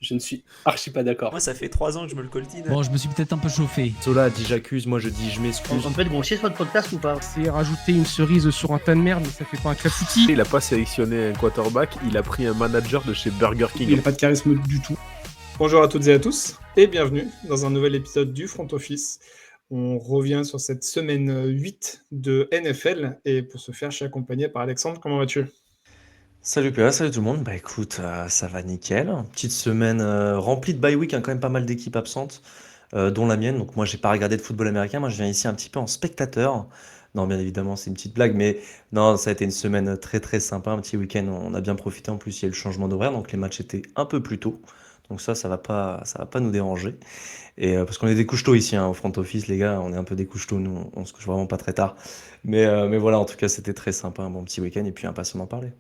Je ne suis archi pas d'accord. Moi, ça fait 3 ans que je me le coltine. Bon, je me suis peut-être un peu chauffé. Sola dit j'accuse, moi je dis je m'excuse. On peut être gonchier sur le podcast ou pas? C'est rajouter une cerise sur un tas de merde, mais ça fait pas un clafoutis. Il a pas sélectionné un quarterback, il a pris un manager de chez Burger King. Il n'a pas de charisme du tout. Bonjour à toutes et à tous, et bienvenue dans un nouvel épisode du Front Office. On revient sur cette semaine 8 de NFL, et pour ce faire, je suis accompagné par Alexandre. Comment vas-tu ? Salut PA, salut tout le monde. Bah écoute, ça va nickel. Petite semaine remplie de bye week, hein, quand même pas mal d'équipes absentes, dont la mienne. Donc moi, j'ai pas regardé de football américain. Moi, je viens ici un petit peu en spectateur. Non, bien évidemment, c'est une petite blague, mais non, ça a été une semaine très très sympa, un petit week-end. On a bien profité. En plus, il y a eu le changement d'horaire, donc les matchs étaient un peu plus tôt. Donc ça va pas nous déranger. Et parce qu'on est des couche-tôt ici, hein, au front office, les gars, on est un peu des couche-tôt. Nous, on se couche vraiment pas très tard. Mais voilà, en tout cas, c'était très sympa, un bon petit week-end, et puis impatient d'en parler.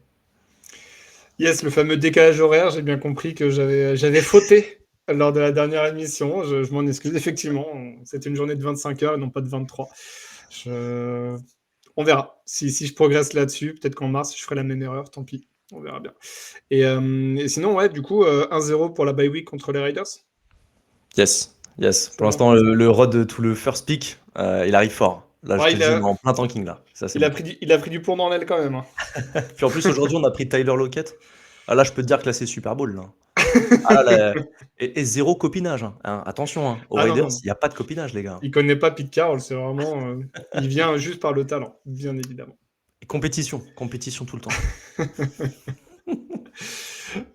Yes, le fameux décalage horaire, j'ai bien compris que j'avais fauté lors de la dernière émission. Je m'en excuse, effectivement. C'était une journée de 25 heures et non pas de 23. On verra. Si je progresse là-dessus, peut-être qu'en mars, je ferai la même erreur, tant pis. On verra bien. Et sinon, ouais, du coup, 1-0 pour la bye week contre les Raiders. Yes. Pour l'instant, le Rod, tout le first pick, il arrive fort. Là, Ouais, je te dis, on est en plein tanking là. Ça, c'est Il a bon. pris du plomb dans l'aile quand même. Hein. Puis en plus, aujourd'hui, on a pris Tyler Lockett. Ah, là, je peux te dire que là, c'est Super Bowl. Là. Ah, là, et zéro copinage. Hein. Attention, hein. Aux Ah, non, Raiders, non. il n'y a pas de copinage, les gars. Il connaît pas Pete Carroll, c'est vraiment. Il vient juste par le talent, bien évidemment. Et compétition tout le temps.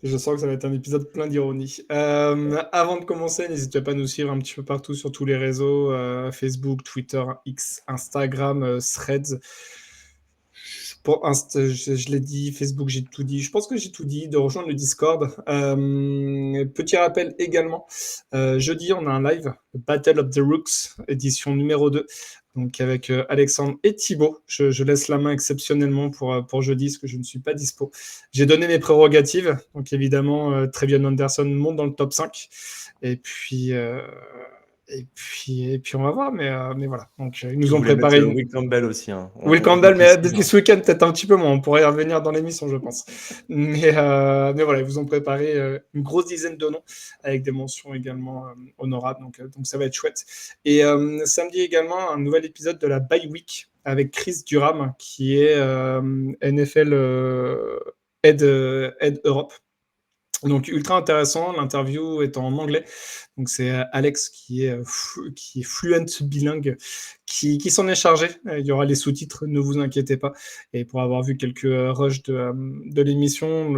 Je sens que ça va être un épisode plein d'ironie. Avant de commencer, n'hésitez pas à nous suivre un petit peu partout sur tous les réseaux, Facebook, Twitter, X, Instagram, Threads. Pour je l'ai dit, Facebook, j'ai tout dit. Je pense que j'ai tout dit, de rejoindre le Discord. Petit rappel également, jeudi, on a un live, Battle of the Rooks, édition numéro 2. Donc avec Alexandre et Thibaut. Je laisse la main exceptionnellement pour jeudi, parce que je ne suis pas dispo. J'ai donné mes prérogatives. Donc évidemment, Trevion Anderson monte dans le top 5. Et puis on va voir. Mais voilà. Donc ils nous ont préparé. Will Campbell aussi. Hein. Will Campbell, mais depuis ce week-end, peut-être un petit peu moins. On pourrait y revenir dans l'émission, je pense. Mais voilà, ils vous ont préparé une grosse dizaine de noms, avec des mentions également honorables. Donc ça va être chouette. Et samedi également, un nouvel épisode de la Bye Week avec Chris Durham, qui est NFL Head Europe. Donc ultra intéressant, l'interview est en anglais. Donc c'est Alex qui est fluent bilingue, qui s'en est chargé. Il y aura les sous-titres, ne vous inquiétez pas. Et pour avoir vu quelques rushs de l'émission,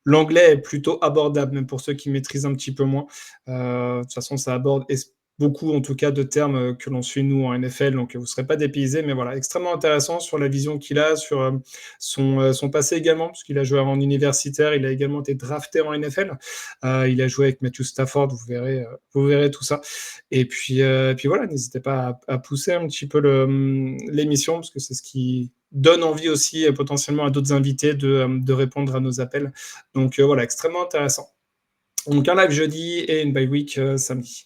l'anglais est plutôt abordable, même pour ceux qui maîtrisent un petit peu moins. De toute façon, ça aborde beaucoup, en tout cas, de termes que l'on suit, nous, en NFL, donc vous ne serez pas dépaysés, mais voilà, extrêmement intéressant sur la vision qu'il a, sur son passé également, parce qu'il a joué en universitaire, il a également été drafté en NFL, il a joué avec Matthew Stafford, vous verrez tout ça. Et puis voilà, n'hésitez pas à pousser un petit peu l'émission, parce que c'est ce qui donne envie aussi potentiellement à d'autres invités de répondre à nos appels. Donc voilà, extrêmement intéressant. Donc un live jeudi et une bye week samedi.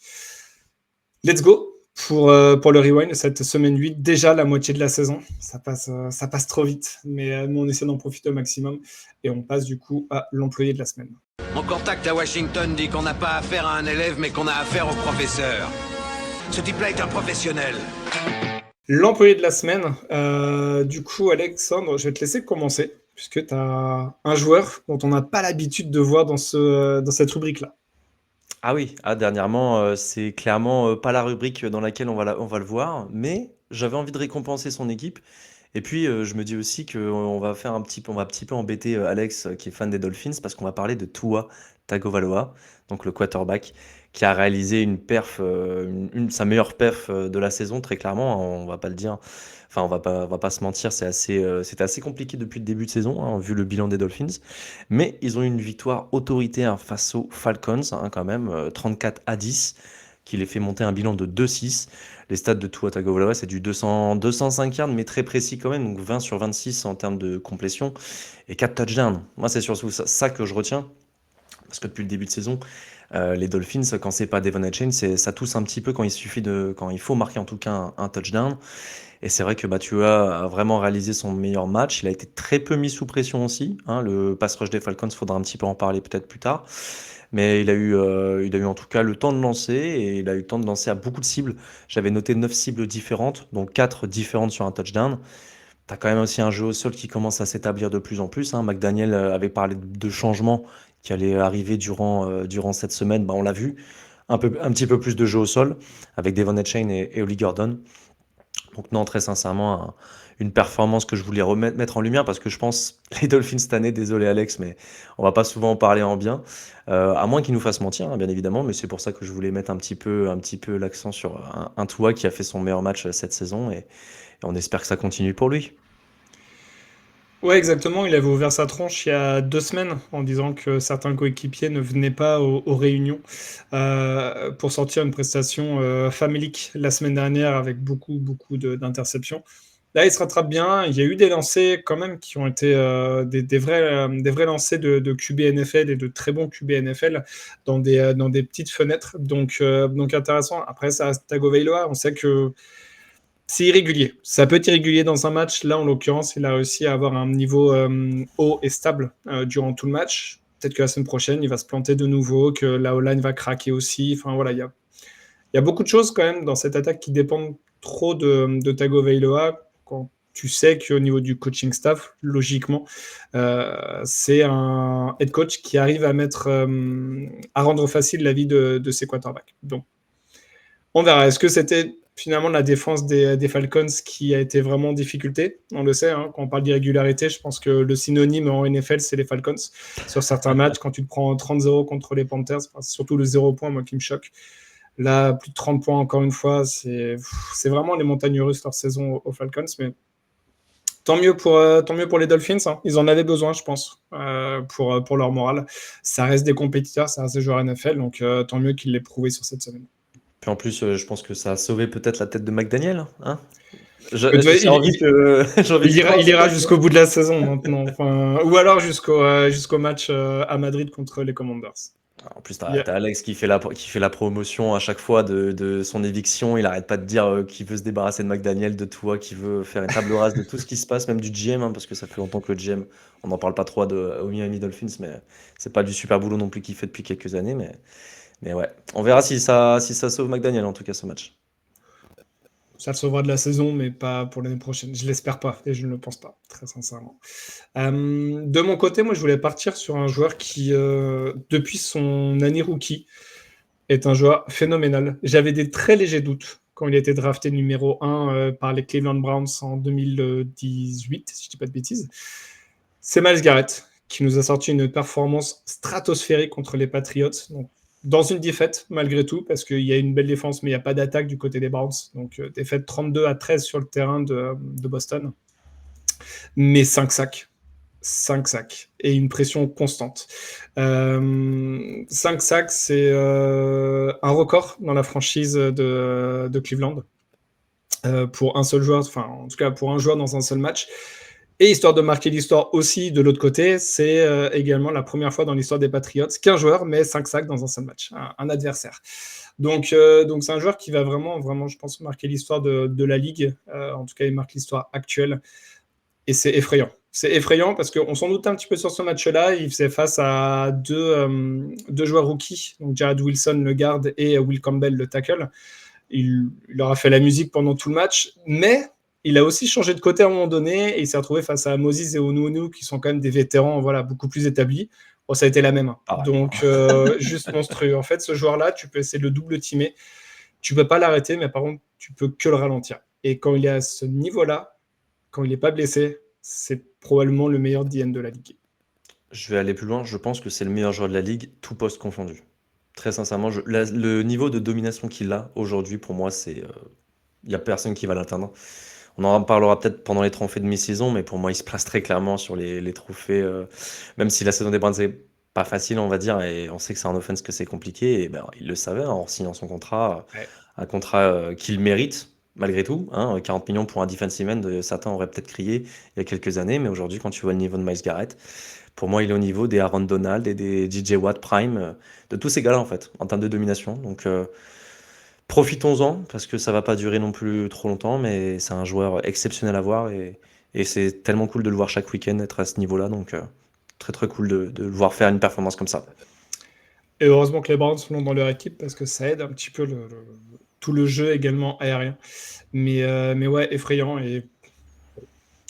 Let's go pour le rewind de cette semaine 8, déjà la moitié de la saison. Ça passe trop vite, mais nous on essaie d'en profiter au maximum. Et on passe du coup à l'employé de la semaine. Mon contact à Washington dit qu'on n'a pas affaire à un élève, mais qu'on a affaire au professeur. Ce type-là est un professionnel. L'employé de la semaine, du coup Alexandre, je vais te laisser commencer, puisque tu as un joueur dont on n'a pas l'habitude de voir dans cette rubrique-là. Ah oui, dernièrement, c'est clairement pas la rubrique dans laquelle on va le voir, mais j'avais envie de récompenser son équipe. Et puis, je me dis aussi qu'on va faire on va un petit peu embêter Alex, qui est fan des Dolphins, parce qu'on va parler de Tua Tagovailoa, donc le quarterback, qui a réalisé une perf, sa meilleure perf de la saison, très clairement, hein, on va pas le dire. Enfin, on va pas se mentir, c'était assez compliqué depuis le début de saison, hein, vu le bilan des Dolphins. Mais ils ont eu une victoire autoritaire face aux Falcons, hein, quand même, 34-10, qui les fait monter un bilan de 2-6. Les stats de Tua Tagovailoa, c'est du 205 yards, mais très précis quand même, donc 20 sur 26 en termes de complétion, et 4 touchdowns. Moi, c'est surtout ça que je retiens. Parce que depuis le début de saison, les Dolphins, quand c'est pas Devon Achane, ça tousse un petit peu quand quand il faut marquer en tout cas un touchdown. Et c'est vrai que Tua a vraiment réalisé son meilleur match. Il a été très peu mis sous pression aussi, hein. Le pass rush des Falcons, il faudra un petit peu en parler peut-être plus tard. Mais il a eu en tout cas le temps de lancer et il a eu le temps de lancer à beaucoup de cibles. J'avais noté 9 cibles différentes, donc 4 différentes sur un touchdown. Tu as quand même aussi un jeu au sol qui commence à s'établir de plus en plus, hein. McDaniel avait parlé de changements qui allaient arriver durant cette semaine. Bah, on l'a vu, un petit peu plus de jeu au sol avec Devon Achane et Oli Gordon. Donc non, très sincèrement, une performance que je voulais mettre en lumière parce que je pense les Dolphins cette année, désolé Alex, mais on va pas souvent en parler en bien, à moins qu'ils nous fassent mentir, hein, bien évidemment, mais c'est pour ça que je voulais mettre un petit peu l'accent sur un Tua qui a fait son meilleur match cette saison et on espère que ça continue pour lui. Ouais, exactement. Il avait ouvert sa tronche il y a 2 semaines en disant que certains coéquipiers ne venaient pas aux réunions pour sortir une prestation famélique la semaine dernière avec beaucoup d'interceptions. Là, il se rattrape bien. Il y a eu des lancers quand même qui ont été des vrais lancers de QB NFL et de très bons QB NFL dans des petites fenêtres. Donc intéressant. Après, ça reste Tagovailoa. On sait que c'est irrégulier. Ça peut être irrégulier dans un match. Là, en l'occurrence, il a réussi à avoir un niveau haut et stable durant tout le match. Peut-être que la semaine prochaine, il va se planter de nouveau, que la O-line va craquer aussi. Enfin, voilà, il y a beaucoup de choses quand même dans cette attaque qui dépendent trop de Tagovailoa quand tu sais qu'au niveau du coaching staff, logiquement, c'est un head coach qui arrive à rendre facile la vie de ses quarterbacks. Donc, on verra. Est-ce que c'était finalement la défense des Falcons qui a été vraiment en difficulté? On le sait, hein, quand on parle d'irrégularité, je pense que le synonyme en NFL, c'est les Falcons. Sur certains matchs, quand tu te prends 30-0 contre les Panthers, c'est surtout le 0 point, moi, qui me choque. Là, plus de 30 points, encore une fois, c'est vraiment les montagnes russes leur saison aux Falcons, mais tant mieux pour les Dolphins, hein. Ils en avaient besoin, je pense, pour leur morale. Ça reste des compétiteurs, ça reste des joueurs NFL, donc tant mieux qu'ils l'aient prouvé sur cette semaine. Puis en plus, je pense que ça a sauvé peut-être la tête de McDaniel, hein. Il, J'ai envie que j'ai envie il d'y ira, croire, il ira peut-être. jusqu'au bout de la saison maintenant. Enfin, ou alors jusqu'au match à Madrid contre les Commanders. En plus, Il y a- t'as Alex qui fait la promotion à chaque fois de son éviction. Il arrête pas de dire qu'il veut se débarrasser de McDaniel, de toi, qu'il veut faire une table rase de tout ce qui se passe, même du GM, hein, parce que ça fait longtemps que le GM, on n'en parle pas trop au Miami Dolphins, mais c'est pas du super boulot non plus qu'il fait depuis quelques années. Mais ouais, on verra si ça sauve McDaniel en tout cas ce match. Ça le sauvera de la saison, mais pas pour l'année prochaine. Je l'espère pas et je ne le pense pas, très sincèrement. De mon côté, moi, je voulais partir sur un joueur qui, depuis son année rookie, est un joueur phénoménal. J'avais des très légers doutes quand il a été drafté numéro 1 par les Cleveland Browns en 2018, si je ne dis pas de bêtises. C'est Myles Garrett qui nous a sorti une performance stratosphérique contre les Patriots. Donc, dans une défaite, malgré tout, parce qu'il y a une belle défense, mais il n'y a pas d'attaque du côté des Browns. Donc, défaite 32-13 sur le terrain de Boston. Mais 5 sacs. 5 sacs et une pression constante. 5 sacs, c'est un record dans la franchise de Cleveland pour un seul joueur, enfin en tout cas pour un joueur dans un seul match. Et histoire de marquer l'histoire aussi de l'autre côté, c'est également la première fois dans l'histoire des Patriots qu'un joueur met 5 sacs dans un seul match, un adversaire. Donc c'est un joueur qui va vraiment, je pense, marquer l'histoire de la Ligue. En tout cas, il marque l'histoire actuelle. Et c'est effrayant. C'est effrayant parce qu'on s'en doute un petit peu sur ce match-là. Il faisait face à deux joueurs rookies, donc Jared Wilson, le garde, et Will Campbell, le tackle. Il leur a fait la musique pendant tout le match, mais il a aussi changé de côté à un moment donné et il s'est retrouvé face à Moses et Onunu, qui sont quand même des vétérans, voilà, beaucoup plus établis. Bon, ça a été la même. Donc, juste monstrueux. En fait, ce joueur-là, tu peux essayer de le double-teamer. Tu ne peux pas l'arrêter, mais par contre, tu peux que le ralentir. Et quand il est à ce niveau-là, quand il n'est pas blessé, c'est probablement le meilleur DN de la Ligue. Je vais aller plus loin. Je pense que c'est le meilleur joueur de la ligue, tout poste confondu. Très sincèrement, le niveau de domination qu'il a aujourd'hui, pour moi, il n'y a personne qui va l'atteindre. On en parlera peut-être pendant les trophées de mi-saison, mais pour moi, il se place très clairement sur les trophées, même si la saison des Browns n'est pas facile, on va dire, et on sait que c'est en offense que c'est compliqué, et ben, il le savait en signant son contrat, Ouais. un contrat qu'il mérite. malgré tout, hein, 40 millions pour un defensive end, certains auraient peut-être crié il y a quelques années, mais aujourd'hui, quand tu vois le niveau de Myles Garrett, pour moi, il est au niveau des Aaron Donald et des DJ Watt Prime, de tous ces gars-là, en fait, en termes de domination. Donc, profitons-en, parce que ça va pas durer non plus trop longtemps, mais c'est un joueur exceptionnel à voir, et c'est tellement cool de le voir chaque week-end être à ce niveau-là. Donc, très très cool de le voir faire une performance comme ça. Et heureusement que les Browns sont dans leur équipe parce que ça aide un petit peu tout le jeu également aérien. Mais ouais, effrayant. Et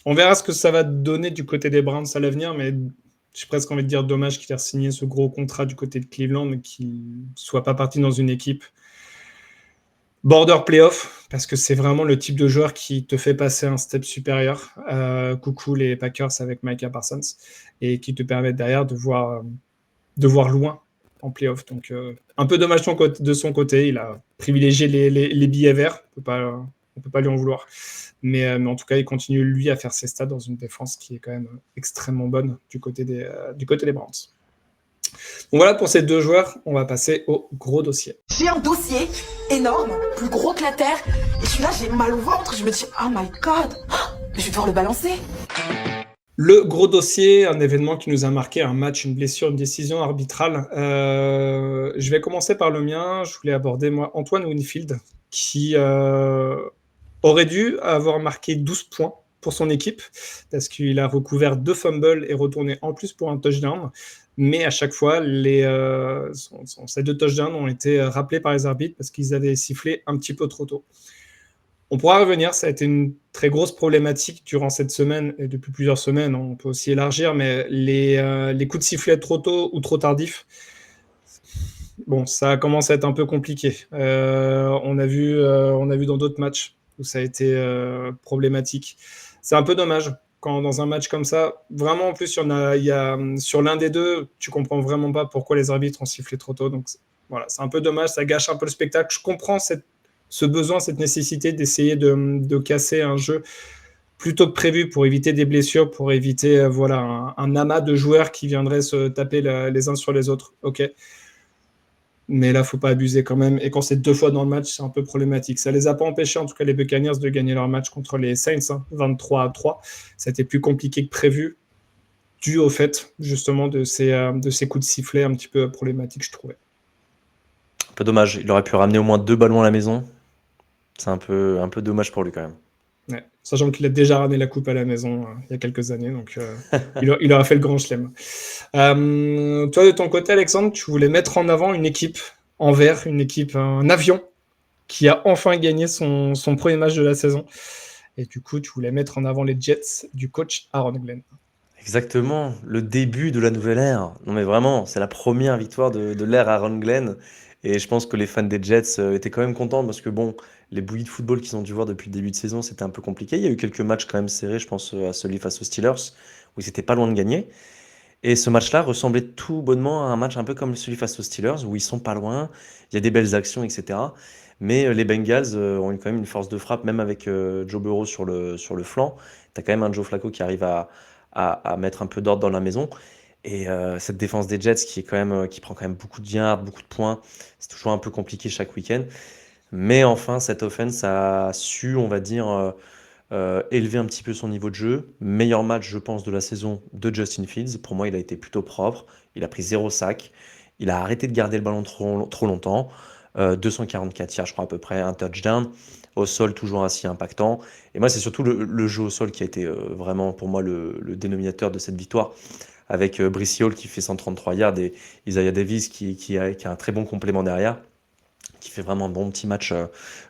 on verra ce que ça va donner du côté des Browns à l'avenir, mais j'ai presque envie de dire dommage qu'il ait signé ce gros contrat du côté de Cleveland, mais qu'il ne soit pas parti dans une équipe border playoff, parce que c'est vraiment le type de joueur qui te fait passer un step supérieur. Coucou les Packers avec Micah Parsons, et qui te permet derrière de voir loin en playoff. Donc un peu dommage de son côté, il a privilégié les billets verts, on peut pas lui en vouloir. Mais en tout cas, il continue lui à faire ses stats dans une défense qui est quand même extrêmement bonne du côté des Browns. Donc voilà pour ces deux joueurs, on va passer au gros dossier. J'ai un dossier énorme, plus gros que la terre, et celui-là j'ai mal au ventre, je me dis oh my god, je vais devoir le balancer. Le gros dossier, un événement qui nous a marqué, un match, une blessure, une décision arbitrale. Je vais commencer par le mien. Je voulais aborder, moi, Antoine Winfield, qui aurait dû avoir marqué 12 points pour son équipe, parce qu'il a recouvert 2 fumbles et retourné en plus pour un touchdown. Mais à chaque fois, ces 2 touchdowns ont été rappelés par les arbitres parce qu'ils avaient sifflé un petit peu trop tôt. On pourra revenir, ça a été une très grosse problématique durant cette semaine et depuis plusieurs semaines, on peut aussi élargir, mais les coups de sifflet trop tôt ou trop tardifs, bon, ça commence à être un peu compliqué. On a vu dans d'autres matchs où ça a été problématique. C'est un peu dommage quand dans un match comme ça, vraiment en plus, il y a sur l'un des deux, tu comprends vraiment pas pourquoi les arbitres ont sifflé trop tôt. Donc voilà, c'est un peu dommage, ça gâche un peu le spectacle. Je comprends ce besoin, cette nécessité d'essayer de casser un jeu plutôt que prévu pour éviter des blessures, pour éviter un amas de joueurs qui viendraient se taper les uns sur les autres. Ok. Mais là, il ne faut pas abuser quand même. Et quand c'est 2 fois dans le match, c'est un peu problématique. Ça ne les a pas empêchés, en tout cas les Buccaneers, de gagner leur match contre les Saints, 23-3. Ça a été plus compliqué que prévu, dû au fait, justement, de ces coups de sifflet un petit peu problématiques, je trouvais. Un peu dommage, il aurait pu ramener au moins 2 ballons à la maison. C'est un peu dommage pour lui quand même. Ouais, sachant qu'il a déjà ramené la coupe à la maison il y a quelques années, donc il aura fait le grand chelem. Toi, de ton côté, Alexandre, tu voulais mettre en avant une équipe en vert, un avion qui a enfin gagné son premier match de la saison. Et du coup, tu voulais mettre en avant les Jets du coach Aaron Glenn. Exactement, le début de la nouvelle ère. Non mais vraiment, c'est la première victoire de l'ère Aaron Glenn. Et je pense que les fans des Jets étaient quand même contents parce que bon, les bouillies de football qu'ils ont dû voir depuis le début de saison, c'était un peu compliqué. Il y a eu quelques matchs quand même serrés, je pense à celui face aux Steelers, où ils étaient pas loin de gagner. Et ce match-là ressemblait tout bonnement à un match un peu comme celui face aux Steelers, où ils sont pas loin, il y a des belles actions, etc. Mais les Bengals ont eu quand même une force de frappe, même avec Joe Burrow sur le flanc. Tu as quand même un Joe Flacco qui arrive à mettre un peu d'ordre dans la maison. Et cette défense des Jets qui prend quand même beaucoup de yards, beaucoup de points, c'est toujours un peu compliqué chaque week-end. Mais enfin, cette offense a su, on va dire, élever un petit peu son niveau de jeu. Meilleur match, je pense, de la saison de Justin Fields. Pour moi, il a été plutôt propre. Il a pris 0 sac. Il a arrêté de garder le ballon trop longtemps. 244 yards, je crois, à peu près, un touchdown. Au sol, toujours assez impactant. Et moi, c'est surtout le jeu au sol qui a été vraiment, pour moi, le dénominateur de cette victoire. Avec Brice Hall qui fait 133 yards et Isaiah Davis qui a un très bon complément derrière, qui fait vraiment un bon petit match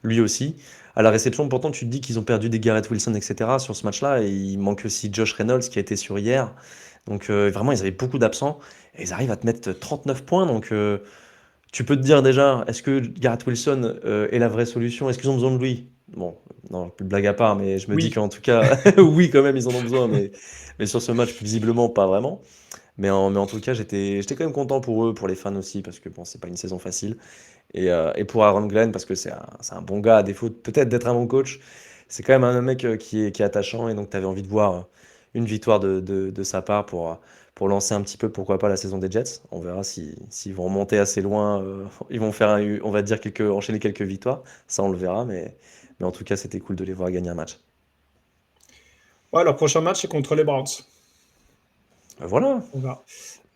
lui aussi. À la réception, pourtant, tu te dis qu'ils ont perdu des Garrett Wilson, etc. sur ce match-là. Et il manque aussi Josh Reynolds qui a été sur hier. Donc vraiment, ils avaient beaucoup d'absents. Et ils arrivent à te mettre 39 points. Donc tu peux te dire déjà, est-ce que Garrett Wilson est la vraie solution? Est-ce qu'ils ont besoin de lui? Bon, non, plus de blague à part, mais je me dis qu'en tout cas, oui, quand même, ils en ont besoin. Mais sur ce match, visiblement, pas vraiment. Mais en tout cas, j'étais quand même content pour eux, pour les fans aussi, parce que bon, c'est pas une saison facile. Et pour Aaron Glenn, parce que c'est un bon gars, à défaut peut-être d'être un bon coach, c'est quand même un mec qui est attachant, et donc tu avais envie de voir une victoire de sa part pour pour lancer un petit peu, pourquoi pas, la saison des Jets. On verra s'ils vont remonter assez loin. Ils vont faire, on va dire, enchaîner quelques victoires. Ça, on le verra. Mais en tout cas, c'était cool de les voir gagner un match. Ouais, leur prochain match, c'est contre les Browns. Voilà. On va.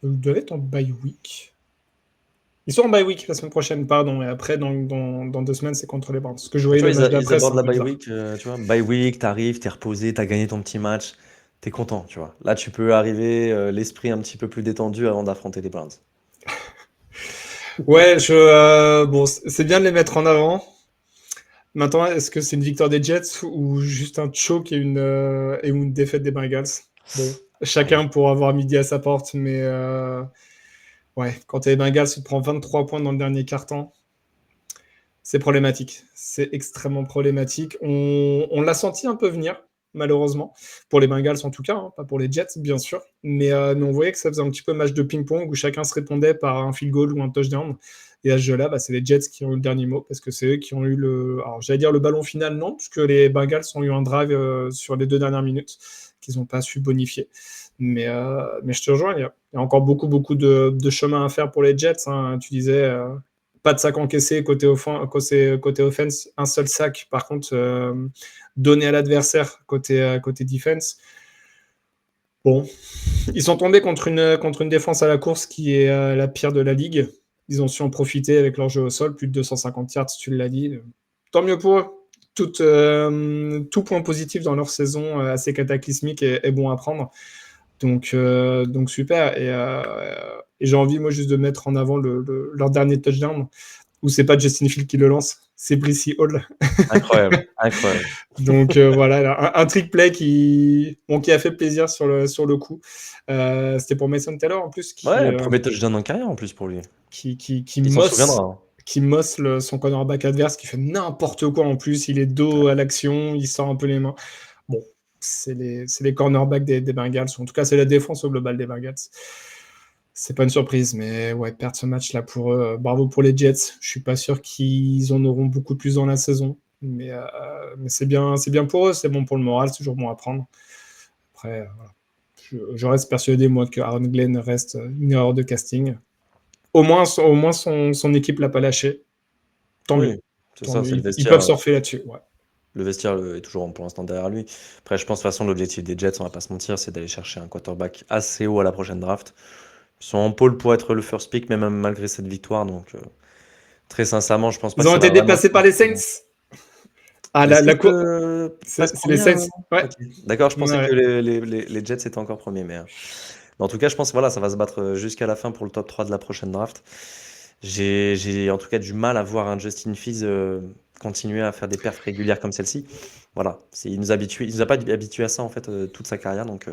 Ils doivent être en bye week. Ils sont en bye week la semaine prochaine, pardon. Et après, dans 2 semaines, c'est contre les Browns. Parce que je voyais Tu vois, le match ils d'après, c'est abordent un la peu bye bizarre. week, tu vois. Bye week, t'arrives, t'es reposé, t'as gagné ton petit match. T'es content, tu vois. Là, tu peux arriver, l'esprit un petit peu plus détendu avant d'affronter les Browns. Ouais, bon, c'est bien de les mettre en avant. Maintenant, est-ce que c'est une victoire des Jets ou juste un choke et une défaite des Bengals? Bon, chacun pourra avoir midi à sa porte, mais ouais, quand t'es les Bengals, tu te prends 23 points dans le dernier quart-temps. C'est problématique. C'est extrêmement problématique. On l'a senti un peu venir, malheureusement. Pour les Bengals, en tout cas, hein, pas pour les Jets, bien sûr. Mais on voyait que ça faisait un petit peu match de ping-pong où chacun se répondait par un field goal ou un touchdown. Et à ce jeu-là, c'est les Jets qui ont eu le dernier mot parce que c'est eux qui ont eu le. Alors, j'allais dire le ballon final, non, puisque les Bengals ont eu un drive sur les 2 dernières minutes qu'ils n'ont pas su bonifier. Mais je te rejoins, il y a encore beaucoup de chemin à faire pour les Jets. Hein. Tu disais. Pas de sac encaissé côté offense, un seul sac. Par contre, donné à l'adversaire côté defense. Bon, ils sont tombés contre une défense à la course qui est la pire de la ligue. Ils ont su en profiter avec leur jeu au sol, plus de 250 yards, tu l'as dit. Tant mieux pour eux. Tout point positif dans leur saison assez cataclysmique est bon à prendre. Donc super. Et j'ai envie, moi, juste de mettre en avant leur dernier touchdown, où c'est pas Justin Fields qui le lance, c'est Brissy Hall. Incroyable, incroyable. Donc voilà, un trick play qui a fait plaisir sur le coup. C'était pour Mason Taylor en plus Ouais, premier touchdown en carrière en plus pour lui. qui Il s'en souviendra. Hein. qui mosse son cornerback adverse, qui fait n'importe quoi en plus. Il est dos à l'action, il sort un peu les mains. Bon, c'est les cornerbacks des Bengals, ou en tout cas, c'est la défense au global des Bengals. C'est pas une surprise, mais ouais, perdre ce match-là pour eux, bravo pour les Jets. Je suis pas sûr qu'ils en auront beaucoup plus dans la saison, mais c'est bien pour eux, c'est bon pour le moral, c'est toujours bon à prendre. Après, voilà. Je reste persuadé, moi, que Aaron Glenn reste une erreur de casting. Au moins son équipe l'a pas lâché. Tant Oui, mieux. c'est Tant ça, mieux. c'est le Ils vestiaire. peuvent surfer là-dessus. Ouais. Le vestiaire est toujours pour l'instant derrière lui. Après, je pense de toute façon, l'objectif des Jets, on va pas se mentir, c'est d'aller chercher un quarterback assez haut à la prochaine draft. Ils sont en pôle pour être le first pick, même malgré cette victoire. Donc, très sincèrement, je pense pas Ils que ont ça été va vraiment. déplacés par les Saints. Ah, Les la cour. Saints, passent C'est les premiers, Saints. Ouais. ok. D'accord, je pensais Ouais. que les Jets étaient encore premiers. Mais en tout cas, je pense que voilà, ça va se battre jusqu'à la fin pour le top 3 de la prochaine draft. J'ai en tout cas du mal à voir un Justin Fields continuer à faire des perfs régulières comme celle-ci. Voilà, il nous a pas habitué à ça en fait toute sa carrière. Donc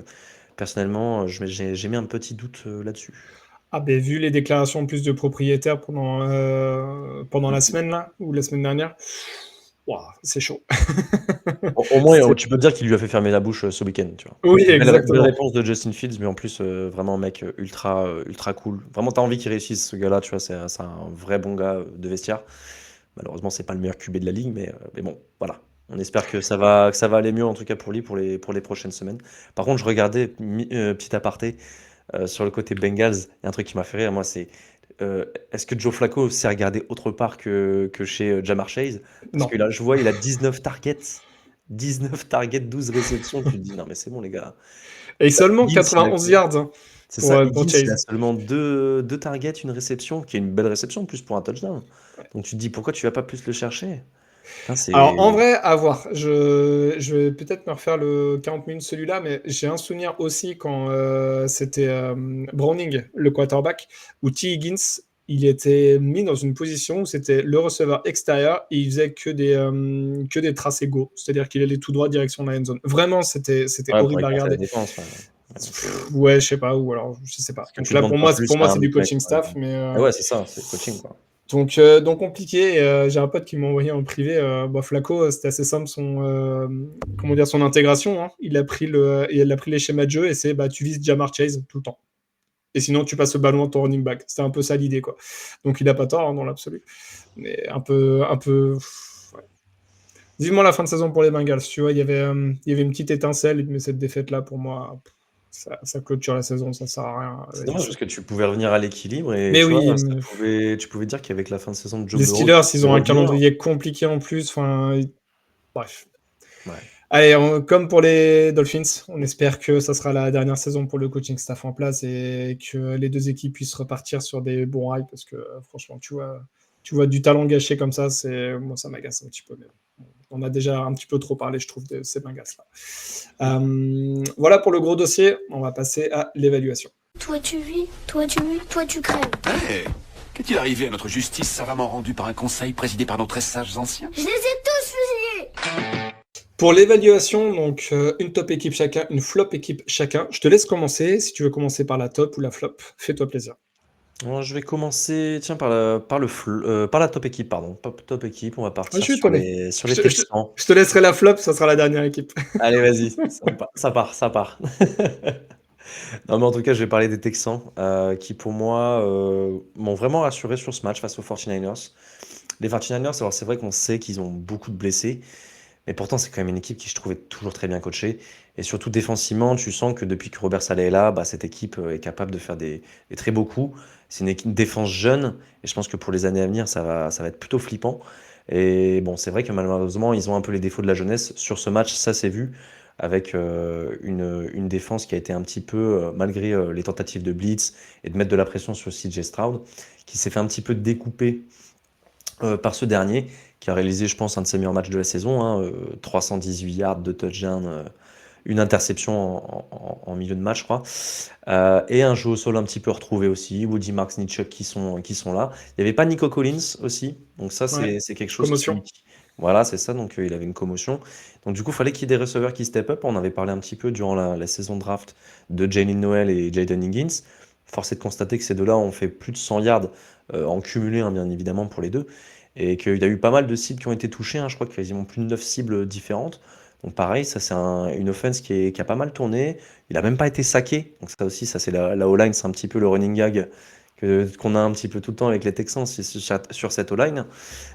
personnellement, j'ai mis un petit doute là-dessus. Ah ben, vu les déclarations en plus de propriétaires pendant la semaine là, ou la semaine dernière, ouah, c'est chaud. Au moins, tu peux dire qu'il lui a fait fermer la bouche ce week-end, tu vois. Oui, Belle exactement. réponse de Justin Fields, mais en plus, vraiment un mec ultra cool. Vraiment, t'as envie qu'il réussisse, ce gars-là, tu vois, c'est un vrai bon gars de vestiaire. Malheureusement, c'est pas le meilleur QB de la ligue, mais bon, voilà. On espère que ça va aller mieux, en tout cas pour lui, pour les prochaines semaines. Par contre, je regardais, petit aparté, sur le côté Bengals, il y a un truc qui m'a fait rire, moi, c'est est-ce que Joe Flacco s'est regardé autre part que chez Ja'Marr Chase? Parce Non. que là, je vois, il a 19 targets. 19 targets, 12 réceptions. Tu te dis, non, mais c'est bon, les gars. Et seulement Higgins, 91 yards hein, c'est pour, ça, pour Higgins, il a Chase. seulement deux targets, une réception, qui est une belle réception en plus pour un touchdown. Donc tu te dis, pourquoi tu vas pas plus le chercher? Putain, Alors en vrai, à voir. Je vais peut-être me refaire le 40 minutes celui-là, mais j'ai un souvenir aussi quand c'était Browning, le quarterback, où T. Higgins, il était mis dans une position où c'était le receveur extérieur et il faisait que des tracés go, c'est-à-dire qu'il allait tout droit direction la end zone. Vraiment, c'était Ouais, pour horrible à écarter la regarder. défense. Ouais, je sais pas, ou alors je sais pas. Ce que Donc tu là, demandes pour pas moi, plus c'est à un du autre mec. coaching staff, mais Ouais, c'est ça, c'est le coaching, quoi. donc compliqué. J'ai un pote qui m'a envoyé en privé. Flacco, c'était assez simple son intégration. Hein. Il a pris les schémas de jeu et c'est tu vises Ja'Marr Chase tout le temps. Et sinon tu passes le ballon à ton running back. C'était un peu ça l'idée quoi. Donc il a pas tort hein, dans l'absolu. Mais un peu. Ouais. Vivement la fin de saison pour les Bengals. Tu vois, il y avait une petite étincelle, mais cette défaite là pour moi, ça clôture la saison, ça sert à rien. C'est dommage parce que tu pouvais revenir à l'équilibre et Mais tu vois, oui, tu pouvais dire qu'avec la fin de saison de Joe les Burrow, Steelers, tu ils pouvais ont un revenir. calendrier compliqué en plus. Enfin, bref. Ouais. Allez, comme pour les Dolphins, on espère que ça sera la dernière saison pour le coaching staff en place et que les deux équipes puissent repartir sur des bons rails parce que franchement, tu vois du talent gâché comme ça, moi ça m'agace un petit peu. Mais bon, on a déjà un petit peu trop parlé, je trouve, de ces Bengals-là. Voilà pour le gros dossier. On va passer à l'évaluation. Toi tu vis, toi tu vis, toi tu crèves. Hey, qu'est-il arrivé à notre justice savamment rendue par un conseil présidé par nos très sages anciens? Je les ai tous fusillés. Pour l'évaluation, donc une top équipe chacun, une flop équipe chacun. Je te laisse commencer. Si tu veux commencer par la top ou la flop, fais-toi plaisir. Bon, je vais commencer, tiens, par la top équipe, pardon. Top équipe, on va Je partir suis sur étonné. sur Je les te, je te- Texans. je te laisserai la flop, ça sera la dernière équipe. Allez, vas-y, ça part. Non, mais en tout cas, je vais parler des Texans, qui pour moi m'ont vraiment rassuré sur ce match face aux 49ers. Les 49ers, alors c'est vrai qu'on sait qu'ils ont beaucoup de blessés, mais pourtant c'est quand même une équipe qui je trouvais toujours très bien coachée. Et surtout défensivement, tu sens que depuis que Robert Saleh est là, bah, cette équipe est capable de faire des très beaux coups. C'est une défense jeune, et je pense que pour les années à venir, ça va être plutôt flippant. Et bon, c'est vrai que malheureusement, ils ont un peu les défauts de la jeunesse. Sur ce match, ça s'est vu, avec une défense qui a été un petit peu, malgré les tentatives de blitz et de mettre de la pression sur CJ Stroud, qui s'est fait un petit peu découper par ce dernier, qui a réalisé, je pense, un de ses meilleurs matchs de la saison, hein, 318 yards, 2 touchdowns, une interception en milieu de match, je crois. Et un jeu au sol un petit peu retrouvé aussi. Woody Marks, Nichuk qui sont là. Il n'y avait pas Nico Collins aussi. Donc ça, Ouais, c'est quelque chose commotion. Voilà, c'est ça. Donc il avait une commotion. Donc du coup, il fallait qu'il y ait des receveurs qui step up. On avait parlé un petit peu durant la saison draft de Jalen Noel et Jaden Higgins. Force est de constater que ces deux-là ont fait plus de 100 yards en cumulé, hein, bien évidemment, pour les deux. Et qu'il y a eu pas mal de cibles qui ont été touchées, hein. Je crois qu'il y a quasiment plus de 9 cibles différentes. Donc pareil, ça c'est une offense qui a pas mal tourné. Il a même pas été saqué. Donc ça aussi, ça c'est la O-line, c'est un petit peu le running gag qu'on a un petit peu tout le temps avec les Texans sur cette O-line.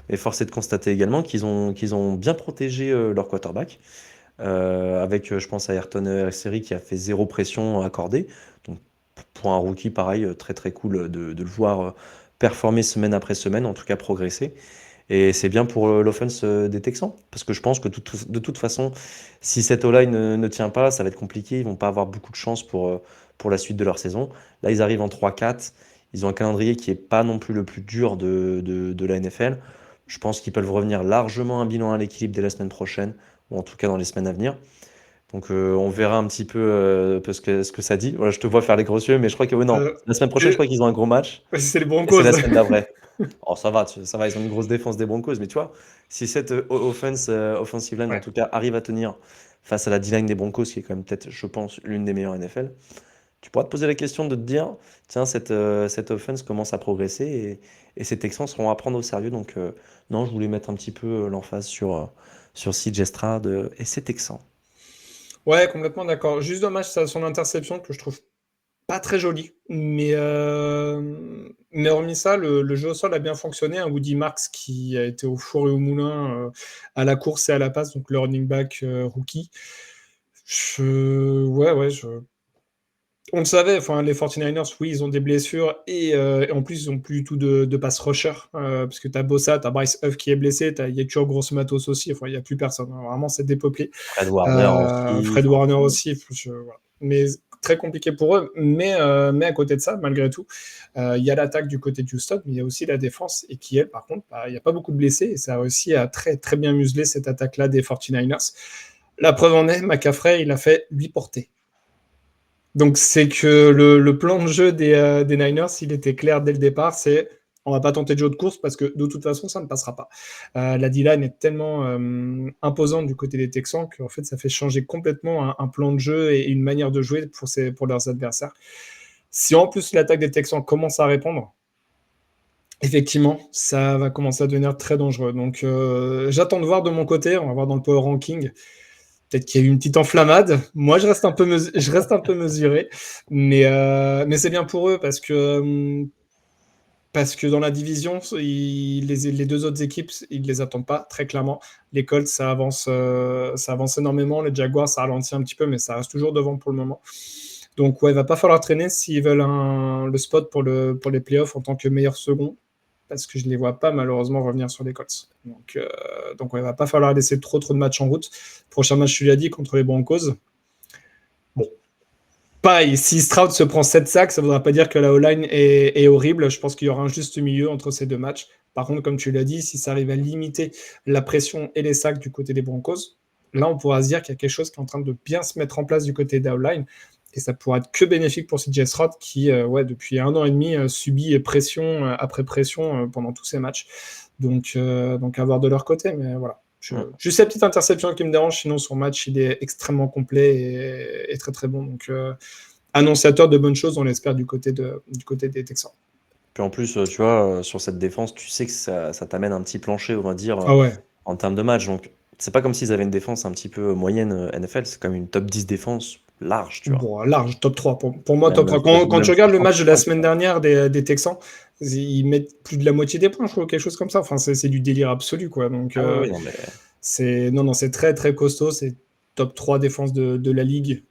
Mais force est de constater également qu'ils ont bien protégé leur quarterback. Avec, je pense à Ayrton Serie qui a fait zéro pression accordée. Donc pour un rookie, pareil, très très cool de le voir performer semaine après semaine, en tout cas progresser. Et c'est bien pour l'offense des Texans, parce que je pense que de toute façon, si cette O-line ne tient pas, ça va être compliqué. Ils vont pas avoir beaucoup de chance pour la suite de leur saison. Là, ils arrivent en 3-4. Ils ont un calendrier qui est pas non plus le plus dur de la NFL. Je pense qu'ils peuvent revenir largement à un bilan à l'équilibre dès la semaine prochaine, ou en tout cas dans les semaines à venir. Donc on verra un petit peu ce que ça dit. Voilà, je te vois faire les gros yeux, mais je crois que non. Euh, La semaine prochaine, je crois qu'ils ont un gros match. c'est les Et c'est Broncos. la semaine d'après. Oh, ça va, ils ont une grosse défense des Broncos, mais tu vois, si cette offensive line, en Ouais. tout cas, arrive à tenir face à la D-line des Broncos, qui est quand même peut-être, je pense, l'une des meilleures NFL, tu pourras te poser la question de te dire, tiens, cette offense commence à progresser et ces Texans seront à prendre au sérieux. Donc, non, je voulais mettre un petit peu l'emphase sur CJ Stroud et ses Texans. Ouais, complètement d'accord. Juste dommage, ça, son interception que je trouve pas très jolie. Mais hormis ça, le jeu au sol a bien fonctionné. Un Woody Marks qui a été au four et au moulin à la course et à la passe, donc le running back rookie. On le savait, enfin, les 49ers, oui, ils ont des blessures et en plus, ils n'ont plus du tout de pass rusher. Parce que tu as Bossa, tu as Bryce Huff qui est blessé, il y a toujours Gross Matos aussi, enfin, il n'y a plus personne. Hein. Vraiment, c'est dépeuplé. Fred Warner aussi. Fred Warner aussi. Voilà. Mais très compliqué pour eux. Mais à côté de ça, malgré tout, il y a l'attaque du côté de Houston, mais il y a aussi la défense et qui, elle, par contre, il n'y a pas beaucoup de blessés et ça a réussi à très, très bien museler cette attaque-là des 49ers. La preuve en est, McCaffrey, il a fait 8 portées. Donc c'est que le plan de jeu des Niners, il était clair dès le départ, c'est on va pas tenter de jeu de course parce que de toute façon ça ne passera pas. La D-line est tellement imposante du côté des Texans qu'en fait ça fait changer complètement un plan de jeu et une manière de jouer pour leurs adversaires. Si en plus l'attaque des Texans commence à répondre, effectivement ça va commencer à devenir très dangereux. Donc j'attends de voir de mon côté, on va voir dans le power ranking. Peut-être qu'il y a eu une petite enflammade. Moi, je reste un peu mesuré, mais c'est bien pour eux parce que dans la division, les deux autres équipes, ils ne les attendent pas très clairement. Les Colts, ça avance énormément. Les Jaguars, ça ralentit un petit peu, mais ça reste toujours devant pour le moment. Donc, ouais, il va pas falloir traîner s'ils veulent le spot pour les playoffs en tant que meilleur second, parce que je les vois pas malheureusement revenir sur les Colts. Donc ouais, il va pas falloir laisser trop de matchs en route. Prochain match, tu l'as dit, contre les Broncos. Bon, pareil, si Stroud se prend 7 sacs, ça ne voudra pas dire que la O-line est horrible. Je pense qu'il y aura un juste milieu entre ces deux matchs. Par contre, comme tu l'as dit, si ça arrive à limiter la pression et les sacs du côté des Broncos, là, on pourra se dire qu'il y a quelque chose qui est en train de bien se mettre en place du côté des O-line. Et ça pourra être que bénéfique pour CJ Stroud qui, depuis 1 an et demi, subit pression après pression pendant tous ces matchs. Donc à voir de leur côté. Mais voilà. Juste la petite interception qui me dérange, sinon son match il est extrêmement complet et très très bon. Donc annonciateur de bonnes choses, on l'espère du côté des Texans. Puis en plus, tu vois, sur cette défense, tu sais que ça t'amène un petit plancher, on va dire, Ah ouais. en termes de match. Donc c'est pas comme s'ils avaient une défense un petit peu moyenne NFL, c'est quand même une top 10 défense large, tu vois. Bon, large, top 3. Pour moi, Même, top 3. Quand même tu regardes le match de la 35, semaine dernière des Texans, ils mettent plus de la moitié des points, je crois, quelque chose comme ça. Enfin, c'est du délire absolu, quoi. Donc, oui, non, mais c'est très, très costaud. C'est top 3 défense de la ligue.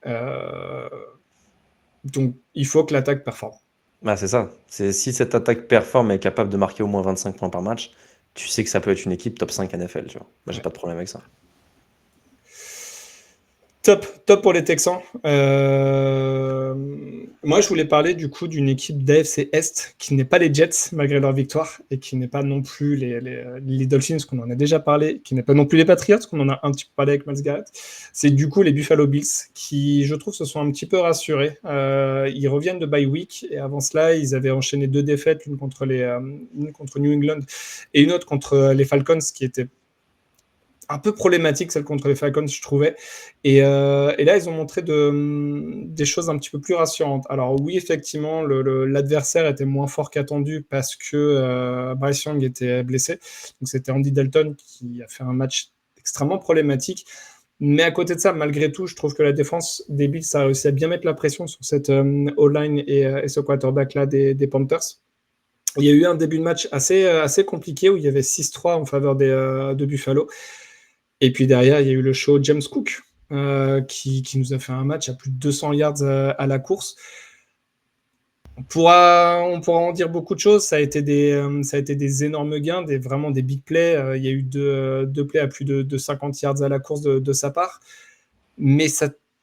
Donc, il faut que l'attaque performe. c'est ça. Si cette attaque performe et est capable de marquer au moins 25 points par match, tu sais que ça peut être une équipe top 5 NFL, tu vois. Moi, j'ai pas de problème avec ça. Top pour les Texans. Moi, je voulais parler du coup d'une équipe d'AFC Est qui n'est pas les Jets malgré leur victoire et qui n'est pas non plus les Dolphins, qu'on en a déjà parlé, qui n'est pas non plus les Patriots, qu'on en a un petit peu parlé avec Myles Garrett. C'est du coup les Buffalo Bills qui, je trouve, se sont un petit peu rassurés. Ils reviennent de bye week et avant cela, ils avaient enchaîné 2 défaites, une contre New England et une autre contre les Falcons, qui était un peu problématique, celle contre les Falcons, je trouvais. Et là, ils ont montré des choses un petit peu plus rassurantes. Alors oui, effectivement, l'adversaire était moins fort qu'attendu parce que Bryce Young était blessé. Donc c'était Andy Dalton qui a fait un match extrêmement problématique. Mais à côté de ça, malgré tout, je trouve que la défense des Bills a réussi à bien mettre la pression sur cette O-line et ce quarterback-là des Panthers. Il y a eu un début de match assez compliqué où il y avait 6-3 en faveur de Buffalo. Et puis derrière, il y a eu le show James Cook qui nous a fait un match à plus de 200 yards à la course. On pourra en dire beaucoup de choses. Ça a été des énormes gains, vraiment des big plays. Il y a eu deux plays à plus de 50 yards à la course de sa part. Mais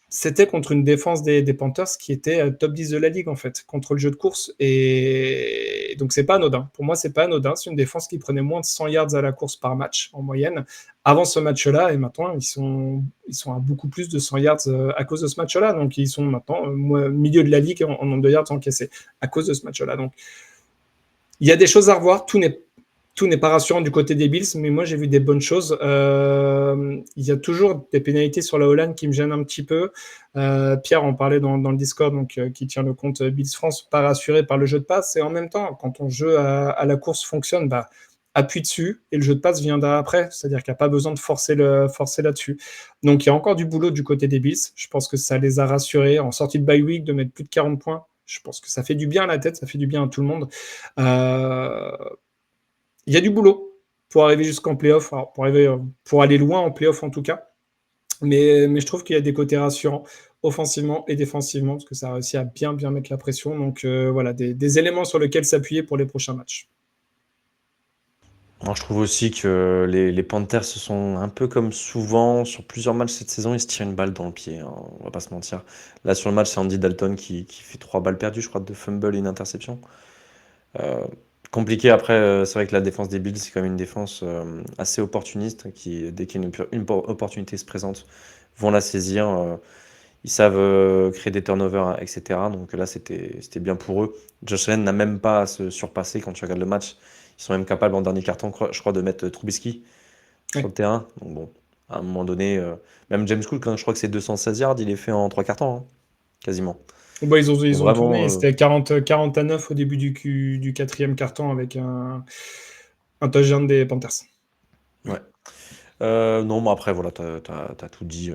c'était contre une défense des Panthers qui était top 10 de la ligue, en fait, contre le jeu de course. Et donc, c'est pas anodin. Pour moi, c'est pas anodin. C'est une défense qui prenait moins de 100 yards à la course par match, en moyenne, avant ce match-là. Et maintenant, ils sont à beaucoup plus de 100 yards à cause de ce match-là. Donc, ils sont maintenant milieu de la ligue en nombre de yards encaissés à cause de ce match-là. Donc, il y a des choses à revoir. Tout n'est pas rassurant du côté des Bills, mais moi, j'ai vu des bonnes choses. Il y a toujours des pénalités sur la O-line qui me gênent un petit peu. Pierre en parlait dans le Discord, donc, qui tient le compte Bills France, pas rassuré par le jeu de passe. Et en même temps, quand ton jeu à la course fonctionne, appuie dessus et le jeu de passe vient d'après. C'est-à-dire qu'il n'y a pas besoin de forcer là-dessus. Donc, il y a encore du boulot du côté des Bills. Je pense que ça les a rassurés. En sortie de bye week, de mettre plus de 40 points, je pense que ça fait du bien à la tête, ça fait du bien à tout le monde. Il y a du boulot pour arriver jusqu'en playoff, pour aller loin en playoff en tout cas. Mais je trouve qu'il y a des côtés rassurants, offensivement et défensivement, parce que ça a réussi à bien mettre la pression. Donc voilà, des éléments sur lesquels s'appuyer pour les prochains matchs. Moi, je trouve aussi que les Panthers se sont un peu comme souvent sur plusieurs matchs cette saison, ils se tirent une balle dans le pied, hein, on va pas se mentir. Là, sur le match, c'est Andy Dalton qui fait 3 balles perdues, je crois, de fumble et une interception. Compliqué après, c'est vrai que la défense des Bills, c'est quand même une défense assez opportuniste, qui, dès qu'une opportunité se présente, vont la saisir. Ils savent créer des turnovers, etc. Donc là, c'était bien pour eux. Josh Allen n'a même pas à se surpasser quand tu regardes le match. Ils sont même capables en dernier carton, je crois, de mettre Trubisky sur le terrain. Donc bon, à un moment donné, même James Cook, je crois que c'est 216 yards, il est fait en 3 cartons, hein, quasiment. Ils ont vraiment, tourné, c'était 40-9 au début du quatrième carton avec un touchdown des Panthers. Ouais. Non, mais après, voilà, t'as tout dit.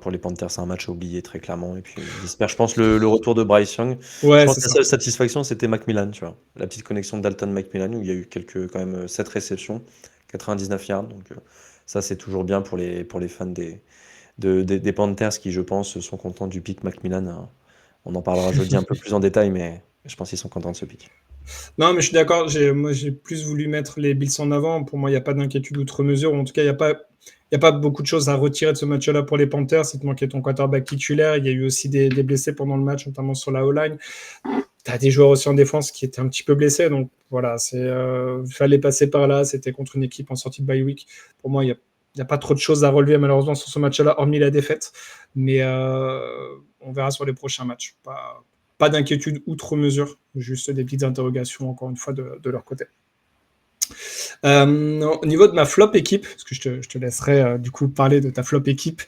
Pour les Panthers, c'est un match à oublier très clairement. Et puis, j'espère, je pense, le retour de Bryce Young. Ouais, je pense c'est que la ça. seule satisfaction, c'était McMillan, tu vois. La petite connexion de Dalton-McMillan, où il y a eu quand même 7 réceptions, 99 yards. Donc, ça, c'est toujours bien pour les fans des des Panthers qui, je pense, sont contents du pick Macmillan, hein. On en parlera jeudi un peu plus en détail, mais je pense qu'ils sont contents de ce pick. Non, mais je suis d'accord. Moi, j'ai plus voulu mettre les Bills en avant. Pour moi, il n'y a pas d'inquiétude outre mesure. En tout cas, il y a pas beaucoup de choses à retirer de ce match-là pour les Panthers. Il te manquait ton quarterback titulaire. Il y a eu aussi des blessés pendant le match, notamment sur la O-line. Tu as des joueurs aussi en défense qui étaient un petit peu blessés. Donc voilà, il fallait passer par là. C'était contre une équipe en sortie de bye week. Pour moi, il n'y a pas trop de choses à relever malheureusement sur ce match-là, hormis la défaite. Mais on verra sur les prochains matchs. Pas d'inquiétude outre mesure, juste des petites interrogations encore une fois de leur côté. Au niveau de ma flop équipe, parce que je te laisserai du coup parler de ta flop équipe,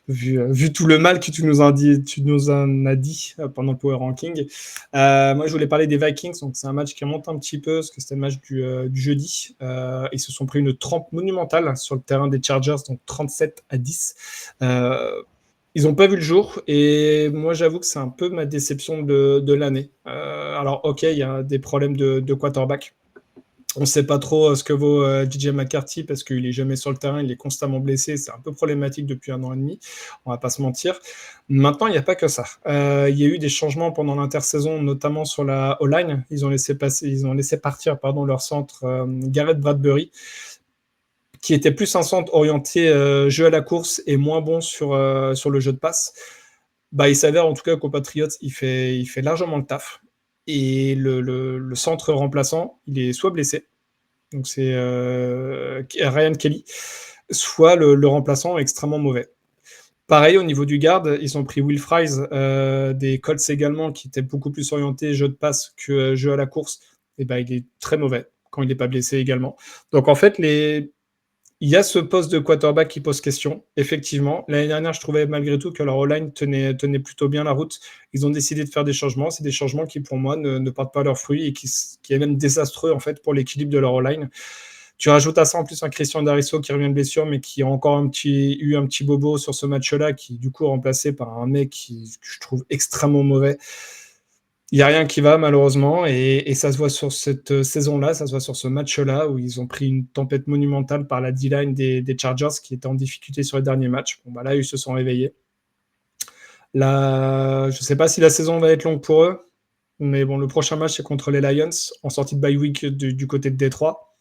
vu tout le mal que tu nous en as dit pendant le Power Ranking. Moi, je voulais parler des Vikings, donc c'est un match qui remonte un petit peu, parce que c'était le match du jeudi. Ils se sont pris une trempe monumentale sur le terrain des Chargers, donc 37-10. Ils n'ont pas vu le jour, et moi j'avoue que c'est un peu ma déception de l'année. Alors ok, il y a des problèmes de quarterback. On ne sait pas trop ce que vaut DJ McCarthy parce qu'il n'est jamais sur le terrain, il est constamment blessé. C'est un peu problématique depuis 1 an et demi, on ne va pas se mentir. Maintenant, il n'y a pas que ça. Il y a eu des changements pendant l'intersaison, notamment sur la O-line. Ils ont laissé partir leur centre Garrett Bradbury, qui était plus un centre orienté jeu à la course et moins bon sur le jeu de passe. Il s'avère en tout cas qu'aux Patriots, il fait largement le taf. Et le centre remplaçant, il est soit blessé, donc c'est Ryan Kelly, soit le remplaçant est extrêmement mauvais. Pareil, au niveau du garde, ils ont pris Will Fries des Colts également, qui était beaucoup plus orienté jeu de passe que jeu à la course. Et il est très mauvais quand il n'est pas blessé également. Donc en fait, il y a ce poste de quarterback qui pose question, effectivement. L'année dernière, je trouvais malgré tout que leur O-line tenait plutôt bien la route. Ils ont décidé de faire des changements. C'est des changements qui, pour moi, ne portent pas leurs fruits et qui est même désastreux en fait, pour l'équilibre de leur O-line. Tu rajoutes à ça en plus un Christian Darisso qui revient de blessure, mais qui a encore eu un petit bobo sur ce match-là, qui du coup est remplacé par un mec que je trouve extrêmement mauvais. Il n'y a rien qui va, malheureusement, et ça se voit sur cette saison-là, ça se voit sur ce match-là, où ils ont pris une tempête monumentale par la D-line des Chargers, qui étaient en difficulté sur les derniers matchs. Là, ils se sont réveillés. Là, je ne sais pas si la saison va être longue pour eux, mais bon, le prochain match, c'est contre les Lions, en sortie de bye week du côté de Détroit.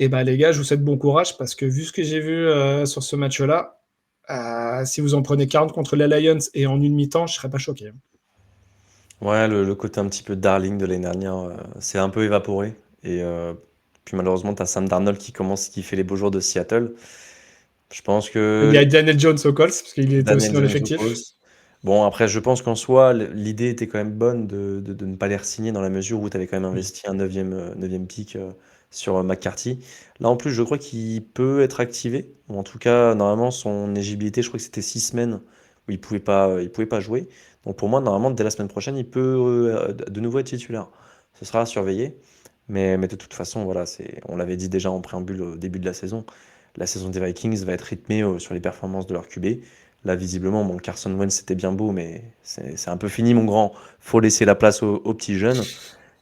Et les gars, je vous souhaite bon courage, parce que vu ce que j'ai vu sur ce match-là, si vous en prenez 40 contre les Lions et en une mi-temps, je ne serais pas choqué. Ouais, le côté un petit peu darling de l'année dernière, c'est un peu évaporé. Et puis malheureusement, tu as Sam Darnold qui fait les beaux jours de Seattle. Je pense que Il y a Daniel Jones aux Colts, parce qu'il était Daniel aussi dans Jones l'effectif. aux Colts. Bon, après, je pense qu'en soi, l'idée était quand même bonne de ne pas les re-signer dans la mesure où tu avais quand même investi un 9e pick sur McCarthy. Là, en plus, je crois qu'il peut être activé. Ou en tout cas, normalement, son éligibilité, je crois que c'était 6 semaines où il pouvait pas jouer. Donc pour moi, normalement, dès la semaine prochaine, il peut de nouveau être titulaire. Ce sera à surveiller. Mais de toute façon, voilà, on l'avait dit déjà en préambule au début de la saison. La saison des Vikings va être rythmée sur les performances de leur QB. Là, visiblement, Carson Wentz, c'était bien beau, mais c'est un peu fini, mon grand. Faut laisser la place aux petits jeunes.